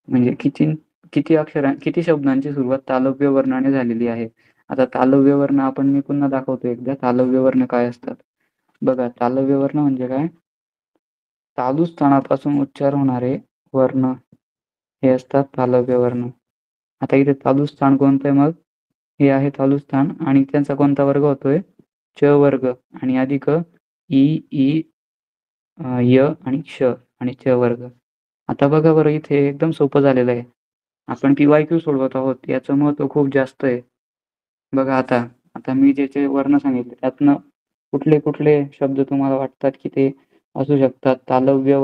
म्हणजे किती शब्दांची सुरुवात तालव्य वर्णाने झालेली आहे. आता तालव्य वर्ण आपण मी पुन्हा दाखवतो एकदा. तालव्य वर्ण काय असतात बघा. तालव्य वर्ण म्हणजे काय, तालू स्थानापासून उच्चार होणारे वर्ण हे असतात तालव्य वर्ण. आता इथे तालू स्थान कोणतं आहे, मग हे आहे तालू स्थान आणि त्यांचा कोणता वर्ग होतोय, च वर्ग आणि अधिक ई ई य आणि श आणि च वर्ग. आता बघा बरं, इथे एकदम सोपं झालेलं आहे. आपण PYQ सोडवत आहोत, याचं महत्व खूप जास्त आहे. बघा आता मी ज्याचे वर्ण सांगितले त्यातनं कुठले कुठले शब्द तुम्हाला वाटतात की ते असू शकतात तालव्य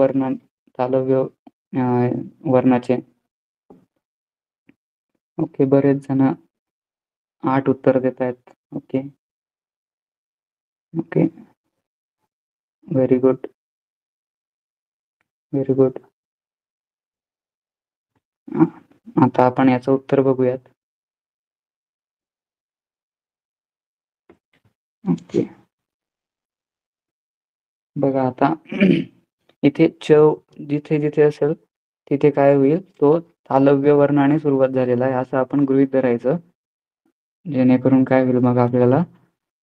वर्णाचे. ओके, बरेच जण 8 उत्तर देत आहेत. Okay okay, very good very good. आता आपण याचं उत्तर बघूयात. ओके, बघा आता इथे च जिथे जिथे असेल तिथे काय होईल, तो तालव्य वर्णाने सुरुवात झालेला आहे असं आपण गृहीत धरायचं, जेणेकरून काय होईल मग आपल्याला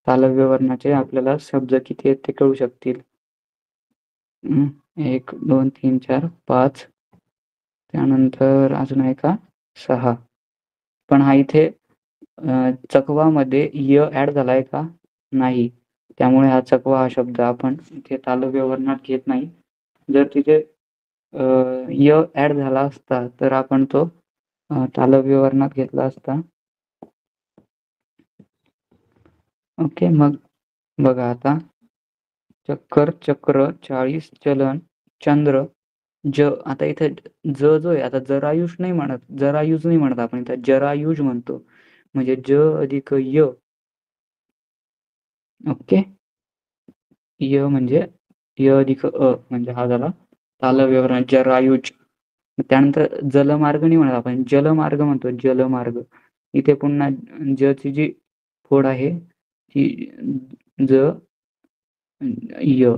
तालव्य वर्णाचे आपल्याला शब्द किती आहेत ते कळू शकतील. 1, 2, 3, 4, 5 त्यानंतर अजून आहे का 6. पण हा इथे चकवामध्ये य ॲड झालाय का? नाही. त्यामुळे हा चकवा हा शब्द आपण इथे तालव्य घेत नाही. जर तिथे य ॲड झाला असता तर आपण तो तालव्य वर्णात घेतला असता. ओके, मग बघा आता चक्कर, चक्र, 40, चलन, चंद्र, आता इथे जो आहे, आता जरायुष नाही म्हणत, जरायुज नाही म्हणत आपण इथं जरायुज म्हणतो. म्हणजे ज अधिक य. ओके, य म्हणजे य अधिक अ म्हणजे हा झाला तालव्य वर्ण जरायुज. त्यानंतर जलमार्ग नाही म्हणत आपण, जलमार्ग म्हणतो, जलमार्ग. इथे पुन्हा ज ची जी फोड आहे ती ज य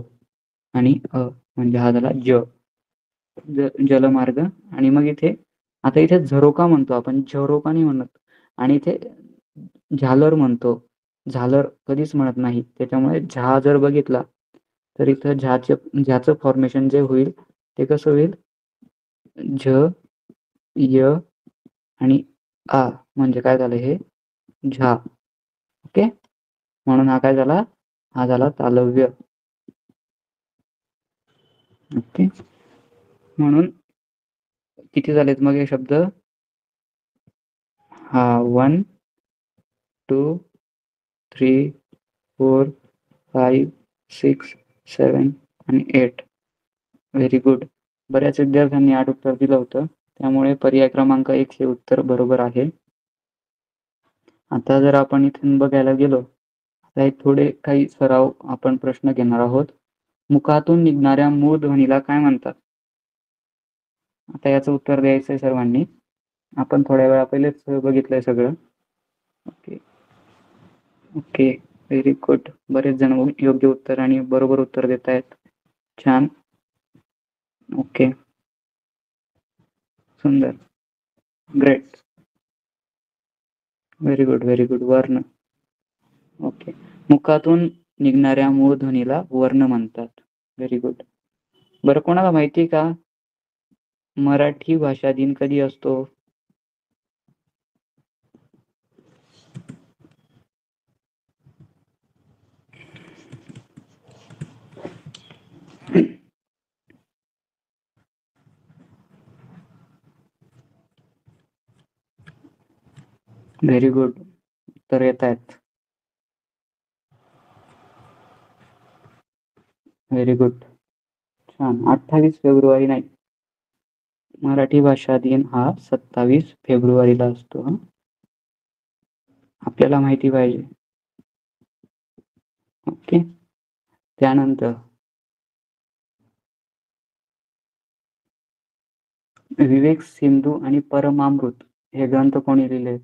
आणि अ म्हणजे हा झाला ज जलमार्ग. आणि मग इथे आता इथे झरोका म्हणतो आपण, झरोका नाही म्हणत. आणि इथे झालर म्हणतो, झालर कधीच म्हणत नाही. त्याच्यामुळे झा जर बघितला तर इथं झ्याचं फॉर्मेशन जे होईल ते कसं होईल, झ य आणि आ म्हणजे काय झालं हे झा. ओके, म्हणून हा काय झाला, हा झाला तालव्य. ओके, म्हणून किती झालेत मग हे शब्द? हा 1, 2, 3, 4, 5, 6, 7 आणि 8. Very good. बऱ्याच विद्यार्थ्यांनी 8 उत्तर दिलं होतं, त्यामुळे पर्याय क्रमांक 1 हे उत्तर बरोबर आहे. आता जर आपण इथून बघायला गेलो, आता थोडे काही सराव आपण प्रश्न घेणार आहोत. मुखातून निघणाऱ्या मूळ ध्वनीला काय म्हणतात? आता याचं उत्तर द्यायचंय सर्वांनी. आपण थोड्या वेळा पहिलेच बघितलंय सगळं. Okay okay, very good. बरेच जण योग्य उत्तर आणि बरोबर उत्तर देत आहेत. छान. ओके, सुंदर, great, very good, very good. वर्ण. ओके, मुखातून निघणाऱ्या मूळ ध्वनीला वर्ण म्हणतात. Very good. बरं, कोणाला माहिती का मराठी भाषा दिन कधी असतो? व्हेरी गुड, उत्तर येत आहेत. व्हेरी गुड, छान. 28 फेब्रुवारी नाही, मराठी भाषा दिन हा 27 फेब्रुवारीला असतो. आपल्याला माहिती पाहिजे. ओके, त्यानंतर विवेक सिंधू आणि परमामृत हे ग्रंथ कोणी लिहिले?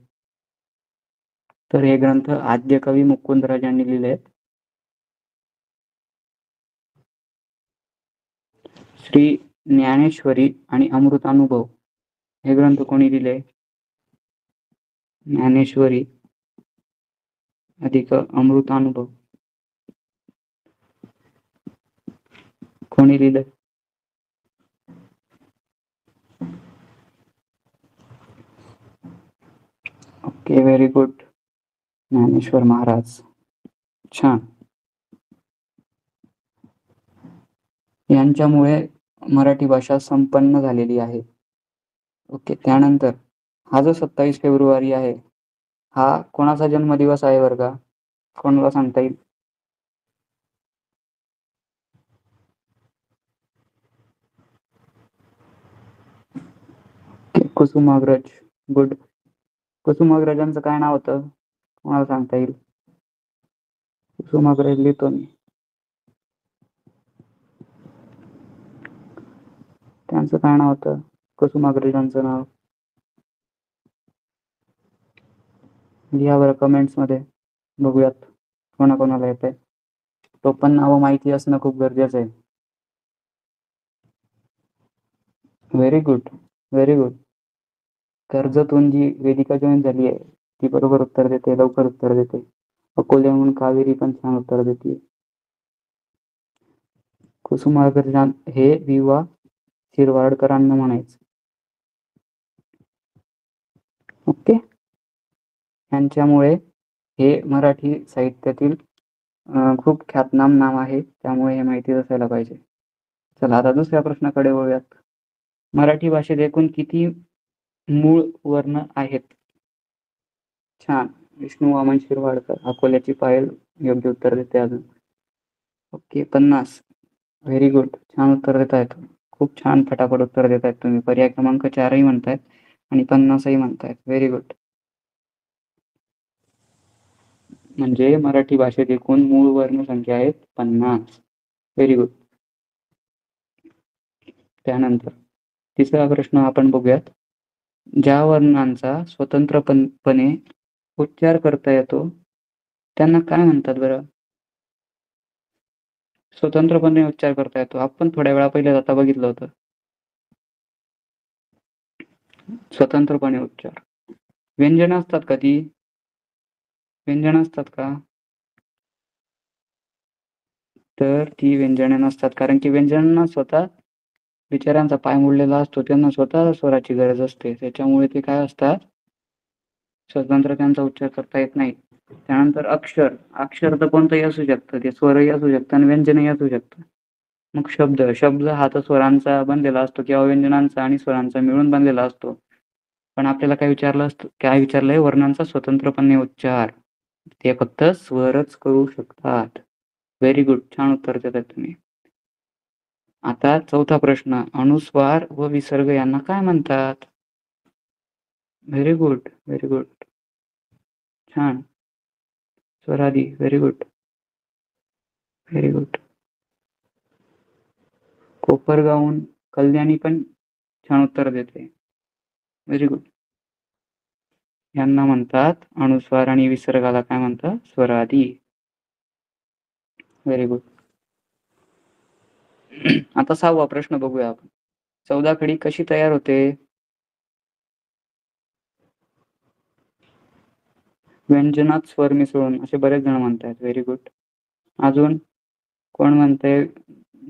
तर हे ग्रंथ आद्यकवी मुकुंदराज यांनी लिहिले आहेत. श्री ज्ञानेश्वरी आणि अमृतानुभव हे ग्रंथ कोणी लिहिले? ज्ञानेश्वरी अधिक अमृतानुभव कोणी लिहिले? Okay, very good, Dnyaneshwar Maharaj. छान. यांच्यामुळे मराठी भाषा संपन्न झालेली आहे. ओके, त्यानंतर हा जो 27 फेब्रुवारी आहे हा कोणाचा जन्मदिवस आहे बरं का? कोणाला सांगता येईल? कुसुमाग्रज. गुड. कुसुमाग्रजांचं काय नाव होतं? कोणाला सांगता येईल? कुसुमाग्रज लिहितो मी. त्यांचं काय नाव होतं? कुसुमाग्रजांचं नाव लिहा बरं कमेंट्स मध्ये, बघूयात कोणाकोणाला येत आहे. तो पण नाव माहिती असणं खूप गरजेचं आहे. Very good, very good. कर्जतहून जी वेदिका जॉईन झाली आहे ती बरोबर उत्तर देते, लवकर उत्तर देते. अकोल्याहून कावेरी पण छान उत्तर देते. कुसुमाग्रज हे वि.वा. शिरवाडकरांना म्हणायचं. ओके. यांच्यामुळे हे मराठी साहित्यातील खूप ख्यातनाम नाव आहे, त्यामुळे हे माहिती असायला पाहिजे. चला आता दुसऱ्या प्रश्नाकडे वळूयात. मराठी भाषेत एकूण किती मूळ वर्ण आहेत? छान. विष्णू वामन शिरवाडकर, अकोल्याची पायल योग्य उत्तर देते अजून. ओके, 50. Very good. छान उत्तर देत आहेत. खूप छान फटाफट उत्तर देत आहेत तुम्ही. पर्याय क्रमांक 4ही म्हणतायत आणि 50ही म्हणतायत. Very good. म्हणजे मराठी भाषेत एकूण मूळ वर्ण संख्या आहेत 50. Very good. त्यानंतर तिसरा प्रश्न आपण बघूयात. ज्या वर्णांचा स्वतंत्रपणे उच्चार करता येतो त्यांना काय म्हणतात बरं? स्वतंत्रपणे उच्चार करता येतो. आपण थोड्या वेळा पहिले आता बघितलं होतं. स्वतंत्रपणे उच्चार. व्यंजन असतात का ती? व्यंजन असतात का? तर ती व्यंजने नसतात, कारण की व्यंजनांना स्वतः विचारांचा पाय मोडलेला असतो, त्यांना स्वतः स्वराची गरज असते. त्याच्यामुळे ते काय असतात? स्वतंत्र त्यांचा उच्चार करता येत नाही. त्यानंतर अक्षर. अक्षर तर कोणतंही असू शकतं, ते स्वरही असू शकतं आणि व्यंजनही असू शकतं. मग शब्द. शब्द हा तर स्वरांचा बनलेला असतो किंवा व्यंजनांचा आणि स्वरांचा मिळून बनलेला असतो. पण आपल्याला काय विचारलंय? वर्णांचा स्वतंत्रपणे उच्चार. ते फक्त स्वरच करू शकतात. Very good. छान उत्तर देतात तुम्ही. आता चौथा प्रश्न. अनुस्वार व विसर्ग यांना काय म्हणतात? Very good. Very good. छान. स्वरादी. Very good. Very good. कोपरगावहून कल्याणी पण छान उत्तर देते. Very good. यांना म्हणतात अनुस्वार आणि विसर्गाला काय म्हणतात? स्वरादी. Very good. आता 6वा प्रश्न बघूया आपण. चौदाखडी कशी तयार होते? व्यंजनात स्वर मिसळून, असे बरेच जण म्हणतात. Very good. अजून कोण म्हणते?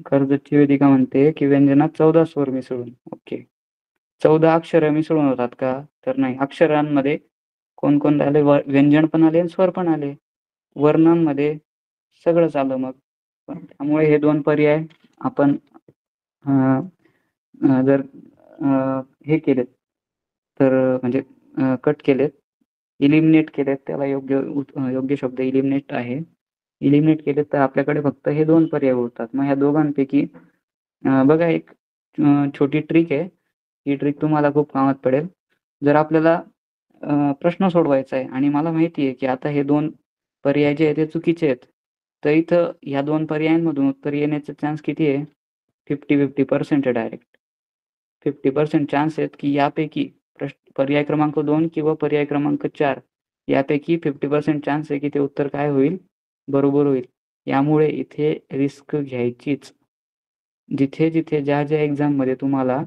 कर्जतची वेदिका म्हणते की व्यंजनात 14 स्वर मिसळून. ओके. 14 अक्षर मिसळून होतात का? तर नाही. अक्षरांमध्ये कोण आले? व्यंजन पण आले आणि स्वर पण आले. वर्णांमध्ये सगळंच आलं मग. त्यामुळे हे 2 पर्याय आपण जर हे केलेत तर म्हणजे कट केलेत, इलिमिनेट केलेत, त्याला योग्य शब्द इलिमिनेट आहे. इलिमिनेट केलेत तर आपल्याकडे फक्त हे 2 पर्याय उरतात. मग ह्या दोघांपैकी बघा, एक छोटी ट्रिक आहे. ही ट्रिक तुम्हाला खूप कामात पडेल. जर आपल्याला प्रश्न सोडवायचा आहे आणि मला माहिती आहे की आता हे 2 पर्याय जे आहेत ते चुकीचे आहेत, तर इथं ह्या 2 पर्यायांमधून उत्तर येण्याचा चान्स किती आहे? 50-50% आहे डायरेक्ट. 50% चान्स आहेत की यापैकी पर्याय क्रमांक 2 किंवा पर्याय क्रमांक 4 यापैकी 50% चान्स आहे की ते उत्तर काय होईल? बरोबर होईल. यामुळे इथे रिस्क घ्यायचीच. जिथे ज्या एक्झाममध्ये तुम्हाला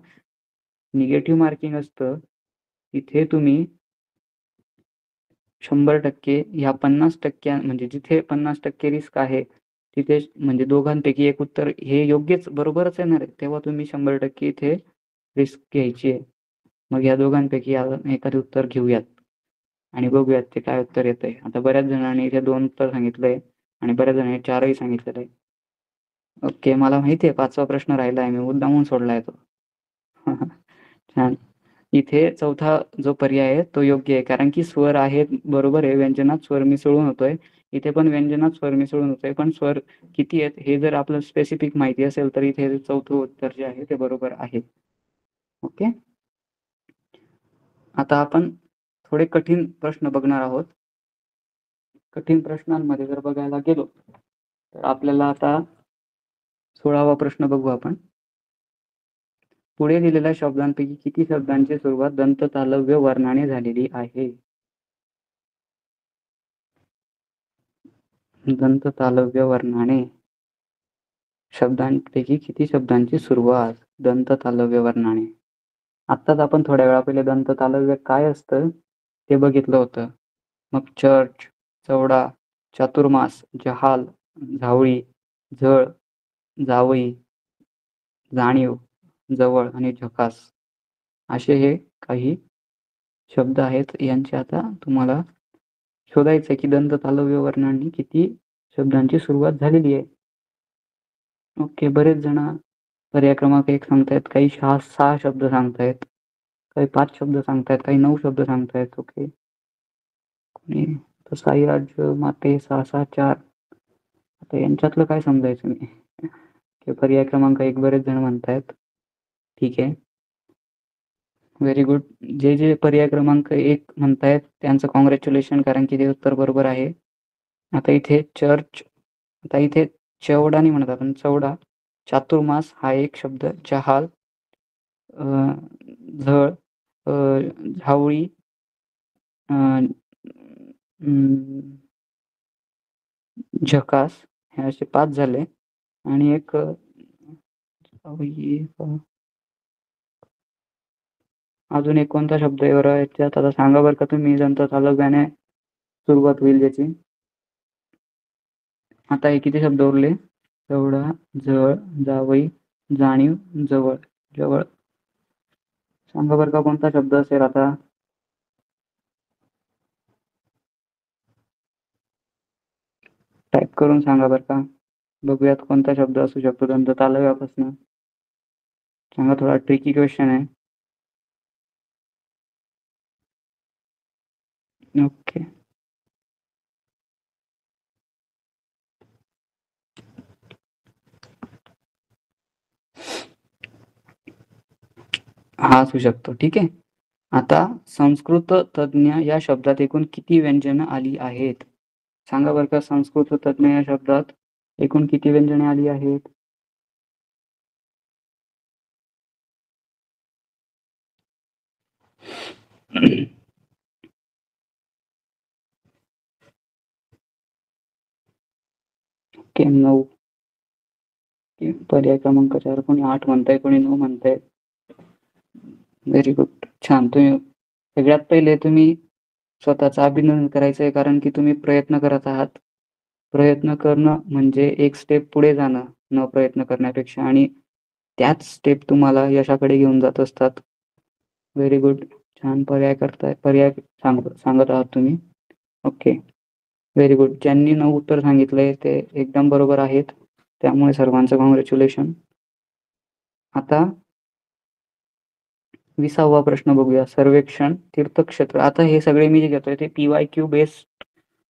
निगेटिव्ह मार्किंग असतं, तिथे तुम्ही 100% ह्या 50% म्हणजे जिथे 50% रिस्क आहे, तिथे म्हणजे दोघांपैकी एक उत्तर हे योग्यच बरोबरच येणार आहे. तेव्हा तुम्ही 100% इथे रिस्क घ्यायची आहे. मग या दोघांपैकी एखादे उत्तर घेऊयात आणि बघूयात ते काय उत्तर येतंय. आता बऱ्याच जणांनी इथे 2 उत्तर सांगितलंय आणि बऱ्याच जणांनी 4ही सांगितलेलं आहे. ओके. मला माहिती आहे 5वा प्रश्न राहिला आहे. मी मुद्दामून सोडलाय तो. छान. इथे चौथा जो पर्याय आहे तो योग्य आहे, कारण की स्वर आहेत. बरोबर आहे. व्यंजनात स्वर मिसळून होतोय. इथे पण व्यंजनात स्वर मिसळून होतोय. पण स्वर किती आहेत हे जर आपलं स्पेसिफिक माहिती असेल तर इथे चौथं उत्तर जे आहे ते बरोबर आहे. ओके. आता आपण थोडे कठीण प्रश्न बघणार आहोत. कठीण प्रश्नांमध्ये जर बघायला गेलो तर आपल्याला आता 16वा प्रश्न बघू आपण. पुढे दिलेल्या शब्दांपैकी किती शब्दांची सुरुवात दंततालव्य वर्णाने झालेली आहे? दंततालव्य वर्णाने. शब्दांपैकी किती शब्दांची सुरुवात दंततालव्य वर्णाने? आत्ताच आपण थोड्या वेळा पहिले दंततालव्य काय असतं ते बघितलं होतं. मग चर्च, चवडा, चातुर्मास, जहाल, झावळी, झळ जावई, जाणीव, जवळ आणि झकास असे हे काही शब्द आहेत. यांचे आता तुम्हाला शोधायचं की दंत तालव्य वर्णांनी किती शब्दांची सुरुवात झालेली आहे. ओके, बरेच जण पर्याय क्रमांक 1 सांगतायत, काही 6 शब्द सांगतायत, काही 5 शब्द सांगतायत, काही 9 शब्द सांगतायत. ओके, कोणी साईराज माते 664. आता यांच्यातलं काय समजायचं मी? की पर्याय क्रमांक 1 बरेच जण म्हणतायत. ठीक आहे, व्हेरी गुड. जे पर्याय क्रमांक 1 म्हणतायत त्यांचं कॉंग्रॅच्युलेशन, कारण की ते उत्तर बरोबर आहे. आता इथे आता इथे चवडा नाही म्हणत आपण, चवडा. चातुर्मास हा एक शब्द, जहाल, झळ, झावळी, झकास, हे असे 5 झाले. आणि एक अजून एक कोणता शब्द आहे बरं याच्यात? आता सांगा बरं का तुम्ही, दंत तालव्याने सुरुवात होईल ज्याची. आता हे किती शब्द उरले? चवडा, झळ, जावई, जाणीव, जवळ. सांगा बरं का कोणता शब्द असेल आता? टाईप करून सांगा बरं का, बघूयात कोणता शब्द असू शकतो दंत तालव्यापासून. सांगा, थोडा ट्रिकी क्वेश्चन आहे. ओके, हा असू शकतो. ठीक आहे, आता संस्कृत तज्ञ या शब्दात एकूण किती व्यंजनं आली आहेत? सांगा बरं का, संस्कृत तज्ञ या शब्दात एकूण किती व्यंजने आली आहेत? ओके, 9. पर्याय क्रमांक 4 कोणी 8 म्हणताय, कोणी 9 म्हणताय. व्हेरी गुड, छान. सगळ्यात पहिले तुम्ही स्वतःचं अभिनंदन करायचं आहे, कारण की तुम्ही प्रयत्न करत आहात. प्रयत्न करणं म्हणजे एक स्टेप पुढे जाणं न प्रयत्न करण्यापेक्षा, आणि त्याच स्टेप तुम्हाला यशाकडे घेऊन जात असतात. व्हेरी गुड, छान. पर्याय सांगत आहात तुम्ही. Okay, very good. ज्यांनी 9 उत्तर सांगितलंय ते एकदम बरोबर आहेत, त्यामुळे सर्वांचं कॉंग्रॅच्युलेशन. आता 20वा प्रश्न बघूया. सर्वेक्षण, तीर्थक्षेत्र. आता हे सगळे मी जे घेतोय ते PYQ बेस्ड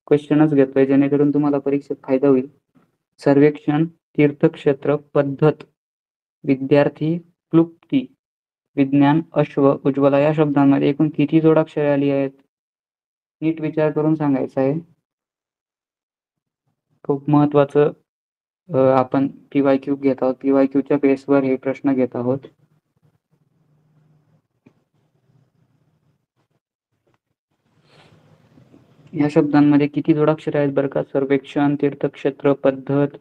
क्वेश्चनच घेतोय, जेणेकरून तुम्हाला परीक्षेत फायदा होईल. सर्वेक्षण, तीर्थक्षेत्र, पद्धत, विद्यार्थी, क्लुप्ती, विज्ञान, अश्व, उज्ज्वला या शब्दांमध्ये एकूण किती जोडाक्षरे आली आहेत? नीट विचार करून सांगायचं आहे. खूप महत्वाचं आपण PYQ घेत आहोत. PYQच्या बेसवर हे प्रश्न घेत आहोत. या शब्दांमध्ये किती जोडाक्षरे आहेत बरं का? सर्वेक्षण, तीर्थक्षेत्र, पद्धत,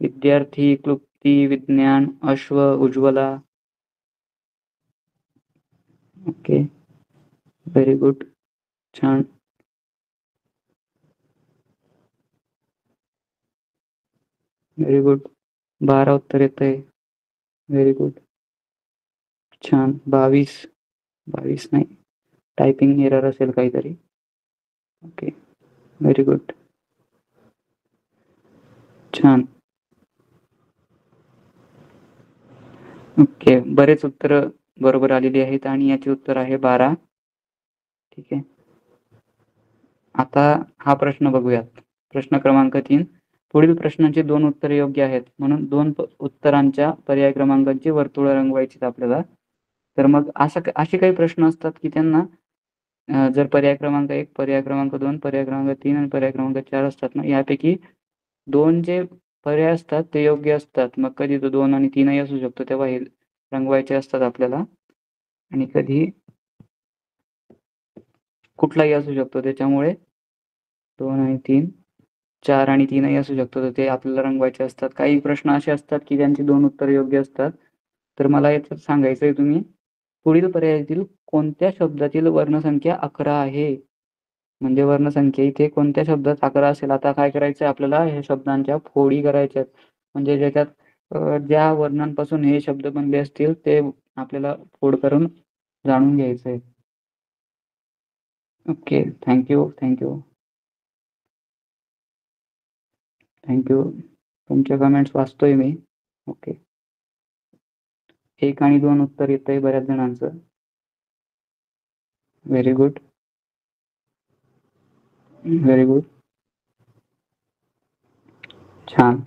विद्यार्थी, क्लुप्ती, विज्ञान, अश्व, उज्ज्वला. ओके, व्हेरी गुड, छान. व्हेरी गुड, 12 उत्तर येत आहे. व्हेरी गुड, छान. 22 नाही, टायपिंग एरर असेल काहीतरी. ओके, व्हेरी गुड, छान. ओके, बरेच उत्तर बरोबर आलेली आहेत आणि याचे उत्तर आहे 12. ठीक आहे, आता हा प्रश्न बघूयात. प्रश्न क्रमांक 3. पुढील प्रश्नांची 2 उत्तरे योग्य आहेत, म्हणून 2 उत्तरांच्या पर्याय क्रमांकांची वर्तुळ रंगवायची आपल्याला. तर मग असे काही प्रश्न असतात की त्यांना जर पर्याय क्रमांक 1, पर्याय क्रमांक 2, पर्याय क्रमांक 3 आणि पर्याय क्रमांक 4 असतात ना, यापैकी 2 जे पर्याय असतात ते योग्य असतात. मग कधी तो 2 आणि 3 असू शकतो, तेव्हा हे रंगवायचे असतात आपल्याला. आणि कधी कुठलाही असू शकतो, त्याच्यामुळे 2 आणि 3, 4 आणि 3 असू शकतो, तर ते आपल्याला रंगवायचे असतात. काही प्रश्न असे असतात की ज्यांची 2 उत्तर योग्य असतात. तर मला याच्यात सांगायचंय, तुम्ही पुढील पर्यायातील कोणत्या शब्दातील वर्णसंख्या 11 आहे? म्हणजे वर्णसंख्या इथे कोणत्या शब्दात 11 असेल. आता काय करायचंय आपल्याला, हे शब्दांच्या फोडी करायच्या आहेत. म्हणजे ज्याच्यात ज्या वर्णांपासून हे शब्द बनले असतील ते आपल्याला फोड करून जाणून घ्यायचं आहे. Okay, thank you. तुमच्या कमेंट्स वाचतोय मी. ओके, 1 आणि 2 उत्तर येतंय बऱ्याच जणांचं. Very good. छान.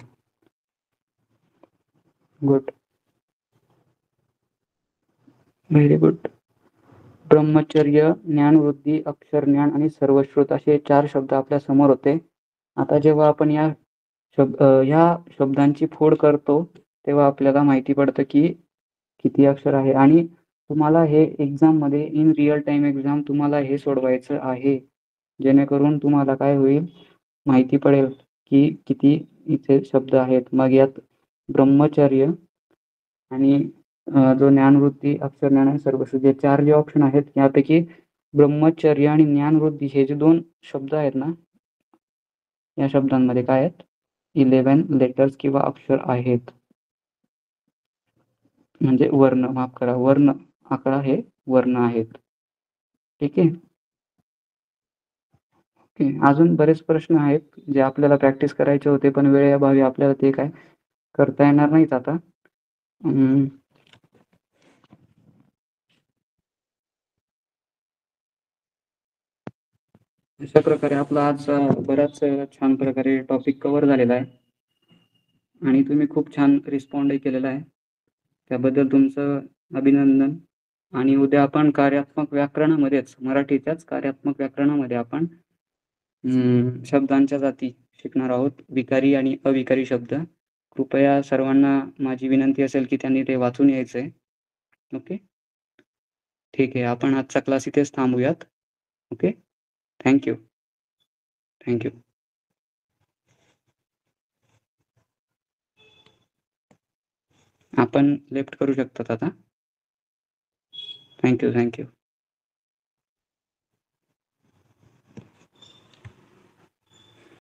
गुड. Very good. ब्रह्मचर्य, ज्ञानवृद्धी, अक्षरज्ञान आणि सर्वश्रुत असे 4 शब्द आपल्या समोर होते. आता जेव्हा आपण या शब्दांची फोड करतो तेव्हा आपल्याला माहिती पडतं की किती अक्षर आहे आणि तुम्हाला हे एक्झाममध्ये इन रिअल टाइम एक्झाम तुम्हाला हे सोडवायचं आहे. जेणेकरून तुम्हाला काय होईल, माहिती पडेल की किती इथे शब्द आहेत. मग यात ब्रह्मचर्य आणि जो ज्ञानवृत्ती, अक्षरज्ञान आणि सर्वश्रुत हे 4 जे ऑप्शन आहेत यापैकी ब्रह्मचर्य आणि ज्ञानवृत्ती हे जे 2 शब्द आहेत ना, या शब्दांमध्ये काय आहेत, 11 लेटर्स किंवा अक्षर आहेत. म्हणजे वर्ण, माफ करा, वर्ण. 11 हे वर्ण आहेत. ठीक आहे. ओके, अजून बरेच प्रश्न आहेत जे आपल्याला प्रॅक्टिस करायचे होते पण वेळेअभावी आपल्याला ते काय करता येणार नाहीत आता. अशा प्रकारे आपला आज बराच छान प्रकारे टॉपिक कव्हर झालेला आहे आणि तुम्ही खूप छान रिस्पॉन्डही केलेला आहे. त्याबद्दल तुमचं अभिनंदन. आणि उद्या आपण कार्यात्मक व्याकरणामध्येच, मराठीच्याच कार्यात्मक व्याकरणामध्ये आपण शब्दांच्या जाती शिकणार आहोत, विकारी आणि अविकारी शब्द. कृपया सर्वांना माझी विनंती असेल की त्यांनी ते वाचून यायचंय. ओके, ठीक आहे. आपण आजचा क्लास इथेच थांबूयात. Okay, thank you. आपण लेफ्ट करू शकतात आता. थँक्यू.